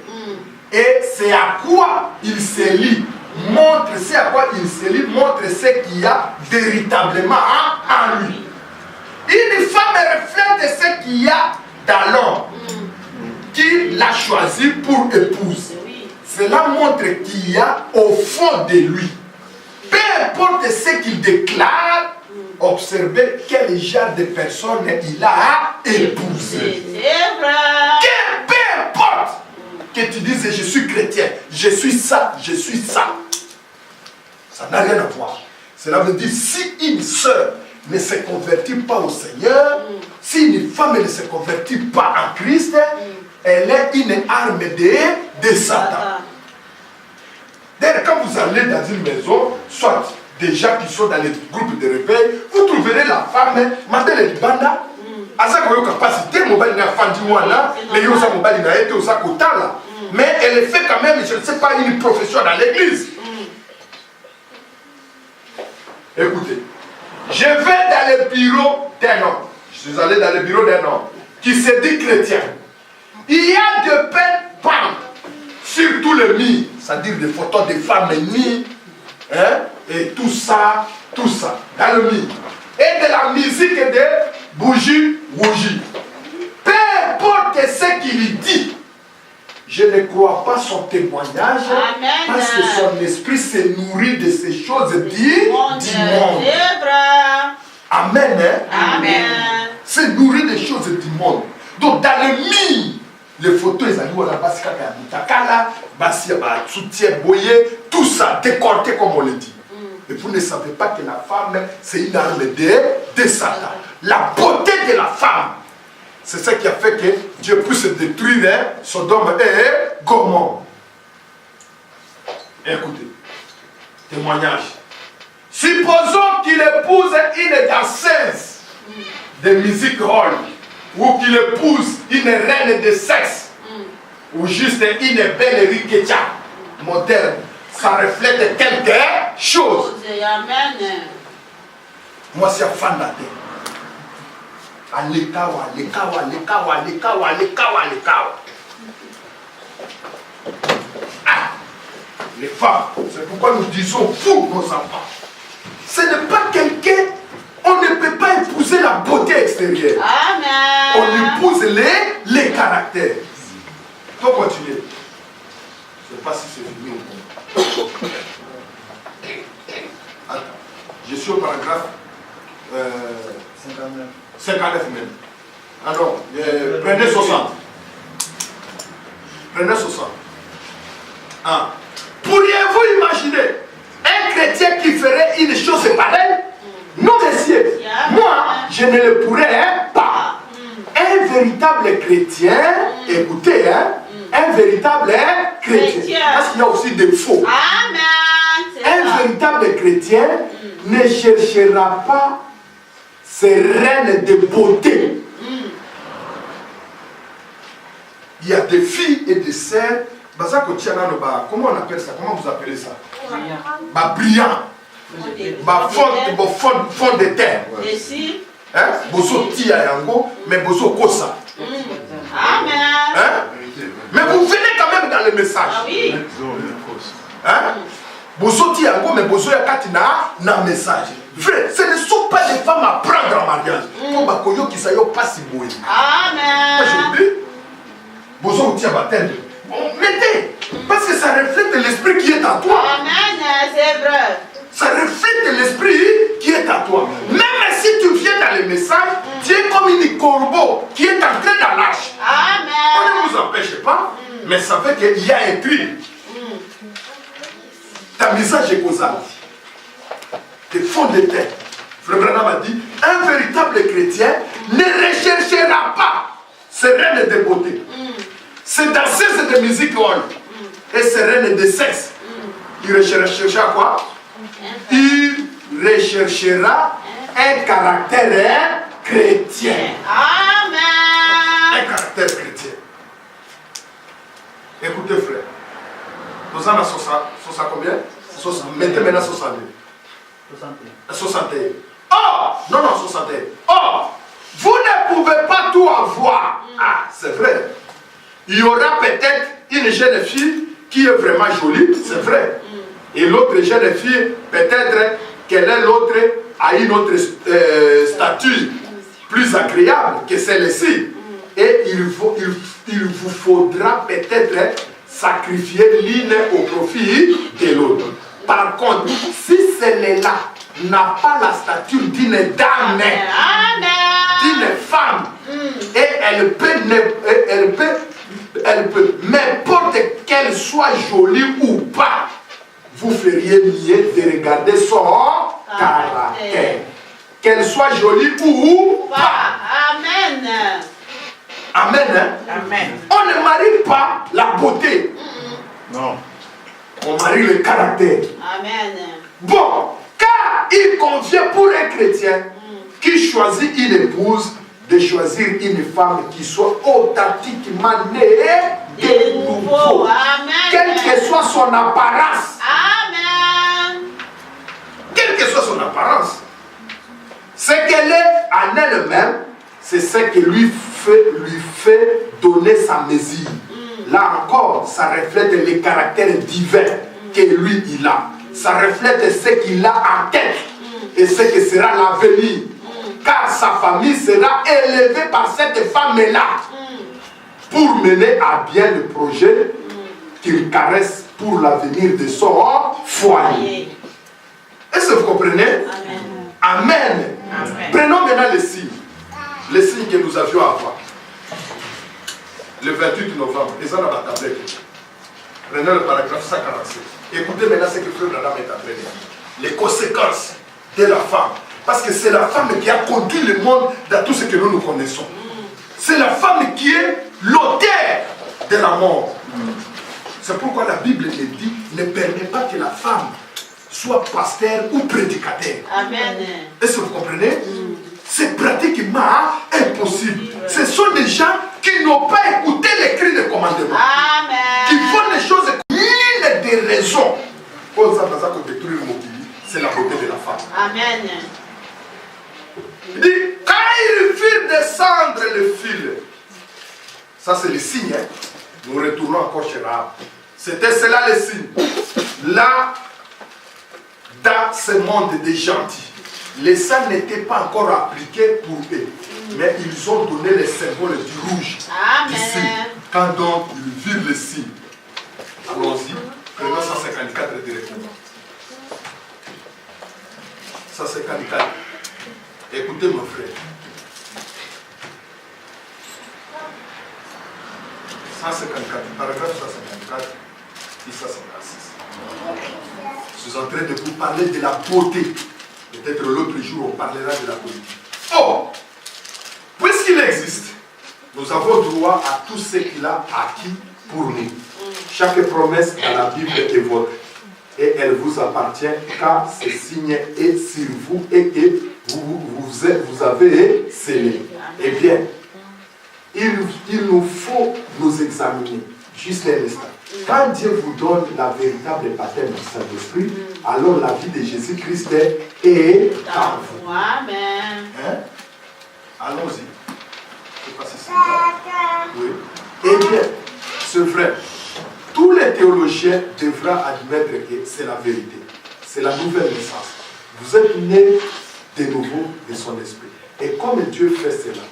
Et c'est à quoi il se lie. Montre ce qu'il y a véritablement en lui. Une femme reflète ce qu'il y a dans l'homme qui l'a choisi pour épouse. Cela montre qu'il y a au fond de lui. Peu importe ce qu'il déclare, observez quel genre de personne il a épousé. C'est vrai. Peu importe que tu dises je suis chrétien, je suis ça, ça n'a rien à voir. Cela veut dire si une sœur ne se convertit pas au Seigneur, si une femme ne se convertit pas en Christ, elle est une arme de Satan. D'ailleurs, quand vous allez dans une maison, soit des gens qui sont dans les groupes de réveil, vous trouverez la femme, Madame Libanda, mais elle fait quand même, je ne sais pas, une profession dans l'église. Écoutez, je vais dans le bureau d'un homme. Je suis allé dans le bureau d'un homme qui se dit chrétien. Il y a de belles pentes sur tout le mur, c'est-à-dire des photos de femmes nues, hein, et tout ça, dans le mur. Et de la musique de bougie. Peu importe ce qu'il dit, je ne crois pas son témoignage. Amen. Parce que son esprit se nourrit de ces choses du monde. C'est vrai. Amen. Hein? Amen. Se nourrit des choses du monde. Donc dans le mur, les photos, ils ont tout ça décorté comme on le dit. Et vous ne savez pas que la femme, c'est une arme de Satan. La beauté de la femme, c'est ce qui a fait que Dieu puisse détruire Sodome et Gomorrhe. Écoutez, témoignage. Supposons qu'il épouse une danseuse de musique hall, ou qu'il épouse une reine de sexe, ou juste une belle riquetia moderne. Ça reflète quelque chose. Amen. Moi, c'est un fan de la terre. Alekawa. Ah, les femmes, c'est pourquoi nous disons pour nos enfants. Ce n'est pas quelqu'un, on ne peut pas épouser la beauté extérieure. Amen. On épouse les caractères. Il faut continuer. Je ne sais pas si c'est fini ou pas. Attends. Je suis au paragraphe 59 même. Alors, prenez 60. Prenez 60. Pourriez-vous imaginer un chrétien qui ferait une chose pareille? Non, messieurs. Moi, je ne le pourrais pas. Un véritable chrétien, écoutez, un véritable chrétien. Parce qu'il y a aussi des faux. Amen. Un véritable chrétien ne cherchera pas ces reines de beauté. Il y a des filles et des sœurs. Comment on appelle ça? Comment vous appelez ça? Brillant. Fond de terre. Bozo tia yango, mais bozo kosa. Amen. Mais vous venez quand même dans le message. Ah oui. Bozo tia yango, mais bozo yakati na message. Frère, ce ne sont pas des femmes à prendre en mariage. Comme Bakoyo qui s'ayo pas si beau. Amen. Je dis, bozo tia baptême. Mettez, parce que ça reflète l'esprit qui est en toi. Amen, c'est vrai. Ça reflète l'esprit qui est en toi. Même si tu viens dans le message, tu es comme une corbeau qui est entré dans l'arche. Amen. On ne vous empêche pas, mais ça fait qu'il y a écrit. Ta message est causal. Des fonds de terre. Frère Branham a dit, un véritable chrétien ne recherchera pas ces reines de beauté. Ces danseuses de musique et ces reines de sexe. Il recherchera quoi? Il recherchera un caractère chrétien. Amen. Un caractère chrétien. Écoutez, frère. Nous en avons 60 combien? Mettez maintenant 62. 61. Oh! Non, 61. Oh! Vous ne pouvez pas tout avoir. Ah, c'est vrai. Il y aura peut-être une jeune fille qui est vraiment jolie, c'est vrai. Et l'autre jeune fille, peut-être qu'elle est l'autre, a une autre statut plus agréable que celle-ci. Et il vous faudra peut-être sacrifier l'une au profit de l'autre. Par contre, si celle-là n'a pas la stature d'une dame, d'une femme, et elle peut, n'importe qu'elle soit jolie ou pas, vous feriez mieux de regarder son caractère. Qu'elle soit jolie ou pas. Amen. Amen. Hein? Amen. On ne marie pas la beauté. Non. On marie le caractère. Amen. Bon, car il convient pour un chrétien qui choisit une épouse de choisir une femme qui soit authentiquement née de nouveau. Amen. Quelle que soit son apparence. Amen. Quelle que soit son apparence. Ce qu'elle est en elle-même, c'est ce qui lui fait donner sa mesure. Là encore, ça reflète le caractère divin que lui il a. Ça reflète ce qu'il a en tête et ce que sera l'avenir. Car sa famille sera élevée par cette femme-là pour mener à bien le projet qu'il caresse pour l'avenir de son foyer. Est-ce que vous comprenez? Amen. Amen. Prenons maintenant les signes. Les signes que nous avions à voir. Le 28 novembre, les gens dans la tablette. Prenez le paragraphe 147. Écoutez maintenant ce que Frère Branham est en train de dire. Les conséquences de la femme. Parce que c'est la femme qui a conduit le monde dans tout ce que nous connaissons. C'est la femme qui est l'auteur de la mort. C'est pourquoi la Bible le dit, ne permet pas que la femme soit pasteur ou prédicateur. Amen. Est-ce que vous comprenez? C'est pratiquement impossible. Ce sont des gens qui n'ont pas écouté les cris de commandement. Amen. Qui font les choses l'une des raisons. C'est la beauté de la femme. Amen. Il dit, quand ils firent descendre le fil, ça c'est le signe, hein? Nous retournons encore chez Rahab. C'était cela le signe. Là, dans ce monde des gentils, les sang n'étaient pas encore appliqués pour eux, mais ils ont donné le symbole du rouge. Amen. Ici, quand donc ils virent le signe. Allons-y, prenons 154 directement. 154. Écoutez mon frère. 154, paragraphe 154 et 156. Je suis en train de vous parler de la beauté. Peut-être l'autre jour, on parlera de la politique. Or, puisqu'il existe, nous avons droit à tout ce qu'il a acquis pour nous. Chaque promesse dans la Bible est vôtre. Et elle vous appartient car c'est signé et sur vous et que vous avez scellé. Eh bien, il nous faut nous examiner. Juste un instant. Quand Dieu vous donne la véritable baptême du Saint-Esprit, alors la vie de Jésus-Christ est en vous. Amen. Hein? Allons-y. Je ne sais pas si c'est ça. Oui. Eh bien, c'est vrai. Tous les théologiens devront admettre que c'est la vérité. C'est la nouvelle naissance. Vous êtes nés de nouveau de son esprit. Et comme Dieu fait cela,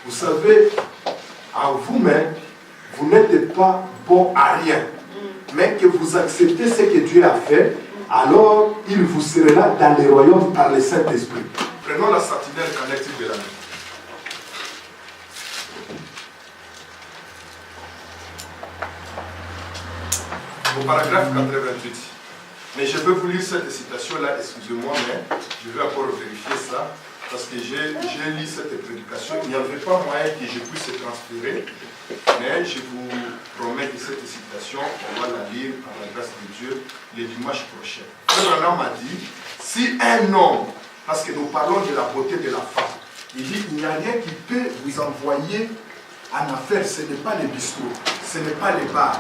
vous savez, en vous-même, vous n'êtes pas bon à rien. Mais que vous acceptez ce que Dieu a fait, alors il vous sera dans les royaumes par le Saint-Esprit. Prenons la sentinelle connective de la nuit. Au paragraphe 88. Mais je vais vous lire cette citation-là, excusez-moi, mais je vais encore vérifier ça, parce que j'ai lu cette prédication. Il n'y avait pas moyen que je puisse transférer, mais je vous promets que cette citation, on va la lire par la grâce de Dieu le dimanche prochain. Un homme m'a dit, si un homme, parce que nous parlons de la beauté de la femme, il dit, il n'y a rien qui peut vous envoyer en affaire, ce n'est pas les bistrots, ce n'est pas les bars.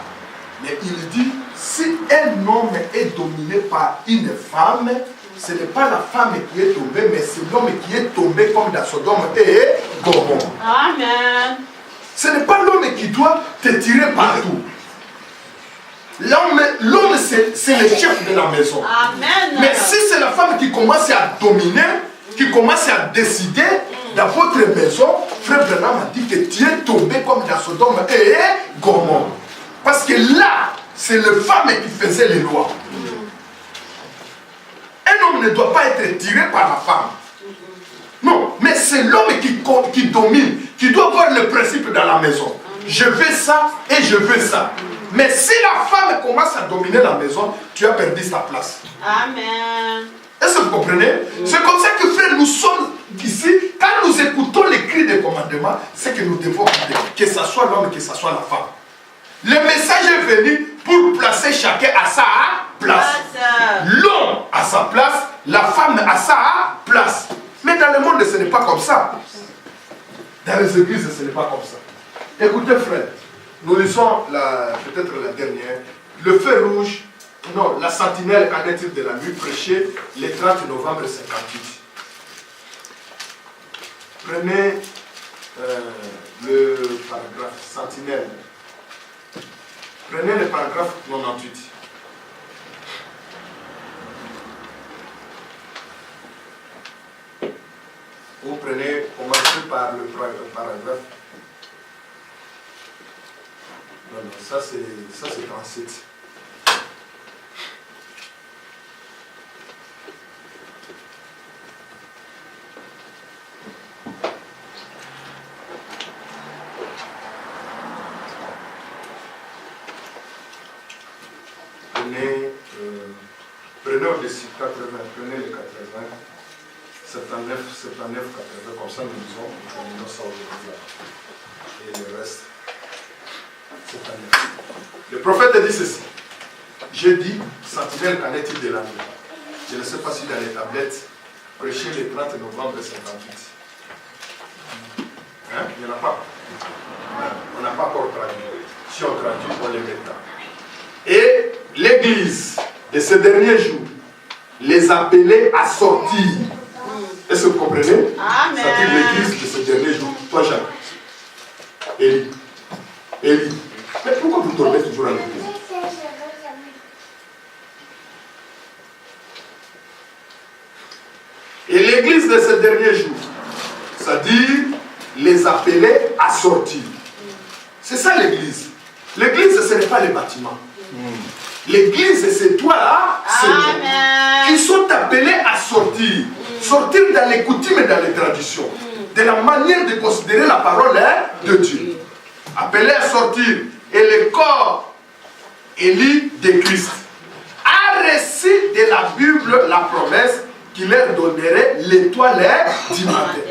Mais il dit, si un homme est dominé par une femme, ce n'est pas la femme qui est tombée, mais c'est l'homme qui est tombé comme dans Sodome et Gomorrhe. Amen. Ce n'est pas l'homme qui doit te tirer partout. L'homme c'est le chef de la maison. Amen. Mais si c'est la femme qui commence à dominer, qui commence à décider dans votre maison, Frère Branham a dit que tu es tombé comme dans Sodome et Gomorrhe. Parce que là, c'est les femmes qui faisaient les lois. Un homme ne doit pas être tiré par la femme. Non, mais c'est l'homme qui domine, qui doit avoir le principe dans la maison. Je veux ça et je veux ça. Mais si la femme commence à dominer la maison, tu as perdu sa place. Amen. Est-ce que vous comprenez? C'est comme ça que, frère, nous sommes ici. Quand nous écoutons les cris des commandements, c'est que nous devons écouter. Que ce soit l'homme, que ce soit la femme. Le message est venu pour placer chacun à sa place. L'homme à sa place, la femme à sa place. Mais dans le monde, ce n'est pas comme ça. Dans les églises, ce n'est pas comme ça. Écoutez, frère, nous lisons peut-être la dernière. Le feu rouge, non, la sentinelle cognitive de la nuit, prêchée le 30 novembre 58. Prenez le paragraphe sentinelle. Prenez le paragraphe 98. Vous prenez, commencez par le paragraphe. Non, ça c'est 37. Prenez au-dessus 80, prenez les 80, 79, 79, 80, comme ça nous disons, nous terminons ça aujourd'hui. Et le reste, 79. Le prophète dit ceci. J'ai dit, sentinelle qu'en est-il de la nuit? Je ne sais pas si dans les tablettes, prêché le 30 novembre 58. Hein? Il n'y en a pas. On n'a pas encore traduit. Si on traduit, on les mettra. Et l'église de ces derniers jours les appelait à sortir. Est-ce que vous comprenez? Amen. C'est-à-dire l'église de ces derniers jours. Toi, Jacques. Élie. Mais pourquoi vous dormez toujours à l'église? Et l'église de ces derniers jours, c'est-à-dire les appelait à sortir. C'est ça l'église. L'église, ce n'est pas les bâtiments. L'église, c'est toi là, c'est nous, qui sont appelés à sortir. Sortir dans les coutumes et dans les traditions. De la manière de considérer la parole de Dieu. Appelés à sortir et le corps élu de Christ, a reçu de la Bible la promesse qu'il leur donnerait l'étoile du matin.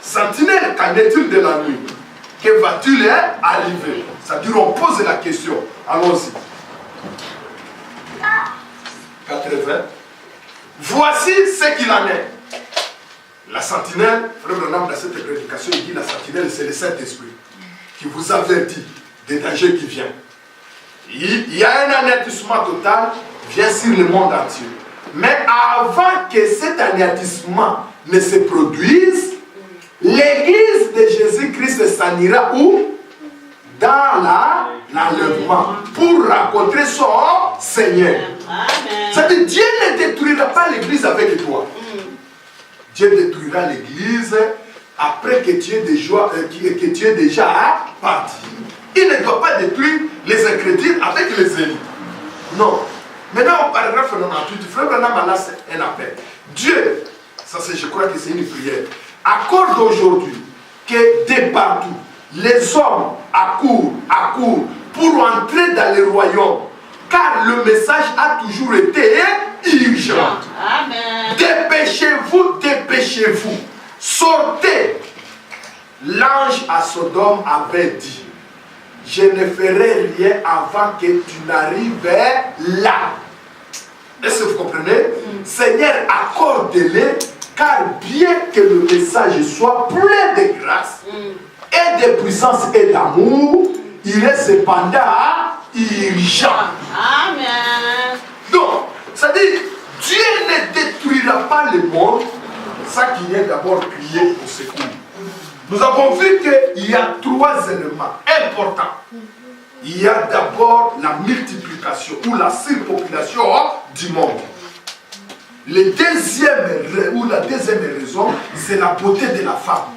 Sentinelle, qu'en est-il de la nuit? Que va-t-il arriver? C'est-à-dire, on pose la question. Allons-y. 80. Voici ce qu'il en est. La sentinelle, frère Branham, dans cette prédication, il dit la sentinelle, c'est le Saint-Esprit qui vous avertit des dangers qui viennent. Il y a un anéantissement total vient sur le monde entier. Mais avant que cet anéantissement ne se produise, l'église de Jésus-Christ s'en ira où? Dans l'enlèvement, pour rencontrer son Seigneur. C'est-à-dire, Dieu ne détruira pas l'église avec toi. Dieu détruira l'église après que tu es déjà parti. Il ne doit pas détruire les incrédules avec les élus. Non. Maintenant, au paragraphe 98, frère Branham a là un appel. Dieu, ça c'est, je crois que c'est une prière, accorde aujourd'hui que de partout, les hommes accourent pour entrer dans le royaume. Car le message a toujours été urgent. Amen. Dépêchez-vous. Sortez. L'ange à Sodome avait dit, je ne ferai rien avant que tu n'arrives là. Est-ce que vous comprenez? Seigneur, accorde-le, car bien que le message soit plein de grâce et de puissance et d'amour, il est cependant urgent. Amen. Donc, ça dit, Dieu ne détruira pas le monde sans qu'il ait d'abord crié au secours. Nous avons vu qu'il y a 3 éléments importants. Il y a d'abord la multiplication ou la surpopulation du monde. La deuxième raison, c'est la beauté de la femme.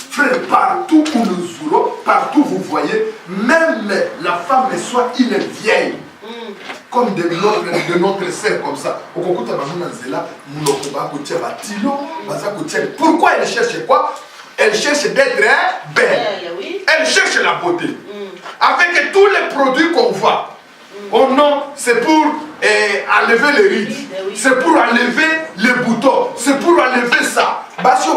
Frère, partout où nous irons, partout vous voyez, même la femme soit une vieille, comme de notre sœur comme ça. Pourquoi elle cherche quoi? Elle cherche d'être belle. Elle cherche la beauté. Avec tous les produits qu'on voit. Oh non, c'est pour enlever les rides. C'est pour enlever les boutons. C'est pour enlever ça. Parce que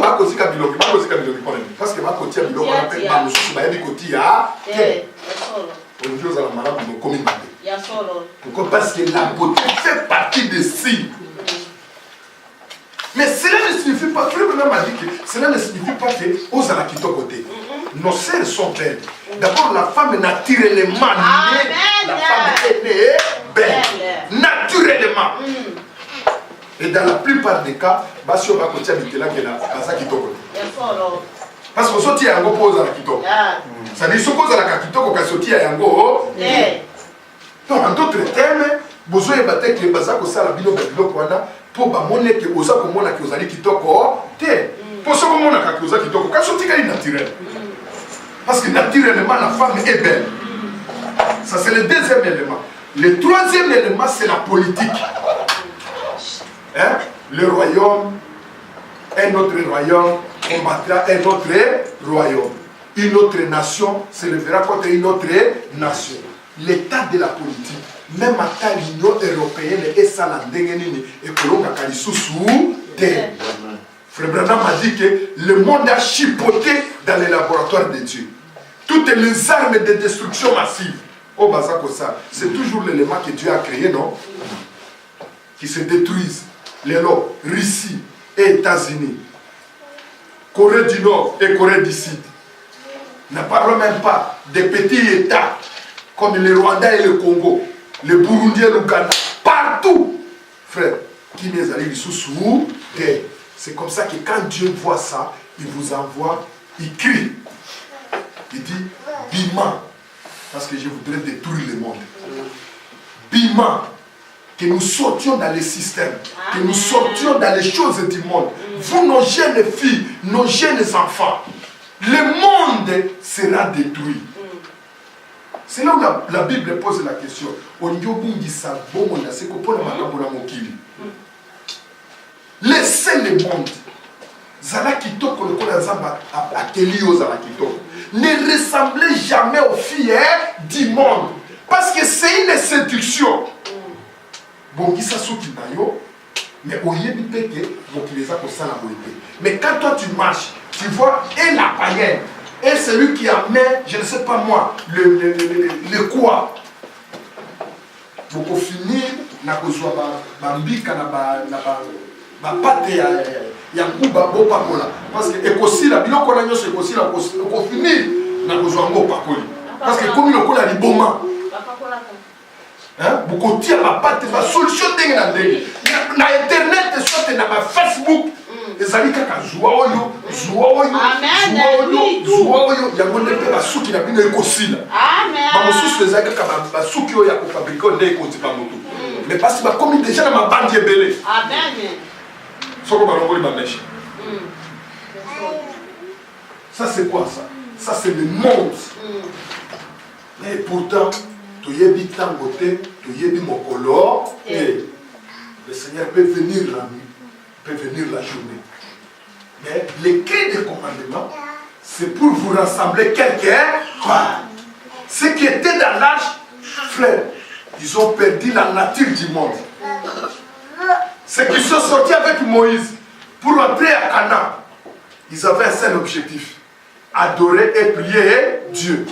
parce que la beauté fait partie des signes. Mais cela ne signifie pas, frère Branham m'a dit que cela ne signifie pas que aux Alakito côté. Nos sœurs sont belles. D'abord, la femme est naturellement née. La femme est née belle. Naturellement. Et dans la plupart des cas, parce que parce que sorti à Yango pose à la Kito. Ça dit, suppose à la Kito qu'on a sorti à Yango. Donc, en d'autres termes, besoin de battre que Bazak au Salabino Babylone pour montrer que Osa comme on a qui osali kitoko te pour ça comme on a qui osa kitoko quand sorti qu'elle est naturelle parce que naturellement la femme est belle. Ça c'est le deuxième élément. Le troisième élément c'est la politique. Hein? Le royaume, un autre royaume combattra un autre royaume. Une autre nation se lèvera contre une autre nation. L'état de la politique. Même à l'Union européenne et ça la dégaine et que l'on a sous Frère Branham a dit que le monde a chipoté dans les laboratoires de Dieu. Toutes les armes de destruction massive. Oh, c'est toujours l'élément que Dieu a créé, non? Qui se détruisent. Les lots, Russie et États-Unis, Corée du Nord et Corée du Sud. Ne parlons même pas des petits États comme le Rwanda et le Congo. Le Burundi et le Ghana, partout, frère, qui les arrive sous terre. C'est comme ça que quand Dieu voit ça, il vous envoie, il crie. Il dit, Bima, parce que je voudrais détruire le monde. Bima, que nous sortions dans les systèmes, que nous sortions dans les choses du monde. Vous, nos jeunes filles, nos jeunes enfants, le monde sera détruit. C'est là où la Bible pose la question. Laissez le monde. ne ressemblez jamais aux filles du monde. Parce que c'est une séduction. Bon, qui ça souki nayo, mais au yébi pété, donc il les a comme ça la beauté. Mais quand toi tu marches, tu vois, et la païenne, et celui qui amène, je ne sais pas moi, le quoi. Donc au finir, na kozwa ba mbika na ba pate ya kuba bo pakola. Parce que ekosila biloko na nyonso ekosila ko finir na kozwa ngo pakoli. Parce que comme lokola liboma. Hein? Beaucoup de ma pâte, ma solution na internet, soit na ma Facebook. Les amis qui ont oyo, yango nepe basuki na bino ekosila. Ba mosusu les amis qui basuki oyo ya ko fabriquer ndé ekoti pa moto. Mais parce que ba komi déjà na ma bande ebele. Amen. Soko ba longoli ba mèche. Ça c'est quoi ça? Ça c'est le monde. Mais pourtant tu yebi tangote, tu yebi mokolo, et le Seigneur peut venir la nuit, peut venir la journée. Mais les clés des commandements, c'est pour vous rassembler quelqu'un. Ceux qui étaient dans l'âge, frère, ils ont perdu la nature du monde. Ceux qui sont sortis avec Moïse pour entrer à Canaan, ils avaient un seul objectif, adorer et prier Dieu.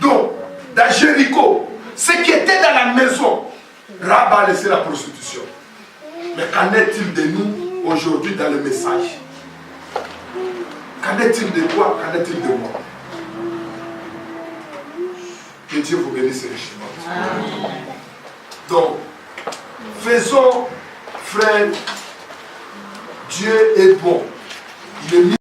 Donc, dans Jéricho, ceux qui étaient dans la maison, Rahab a laissé la prostitution. Mais qu'en est-il de nous aujourd'hui dans le message? Qu'en est-il de toi? Qu'en est-il de moi? Que Dieu vous bénisse richement. Donc, faisons, frère, Dieu est bon. Il est mis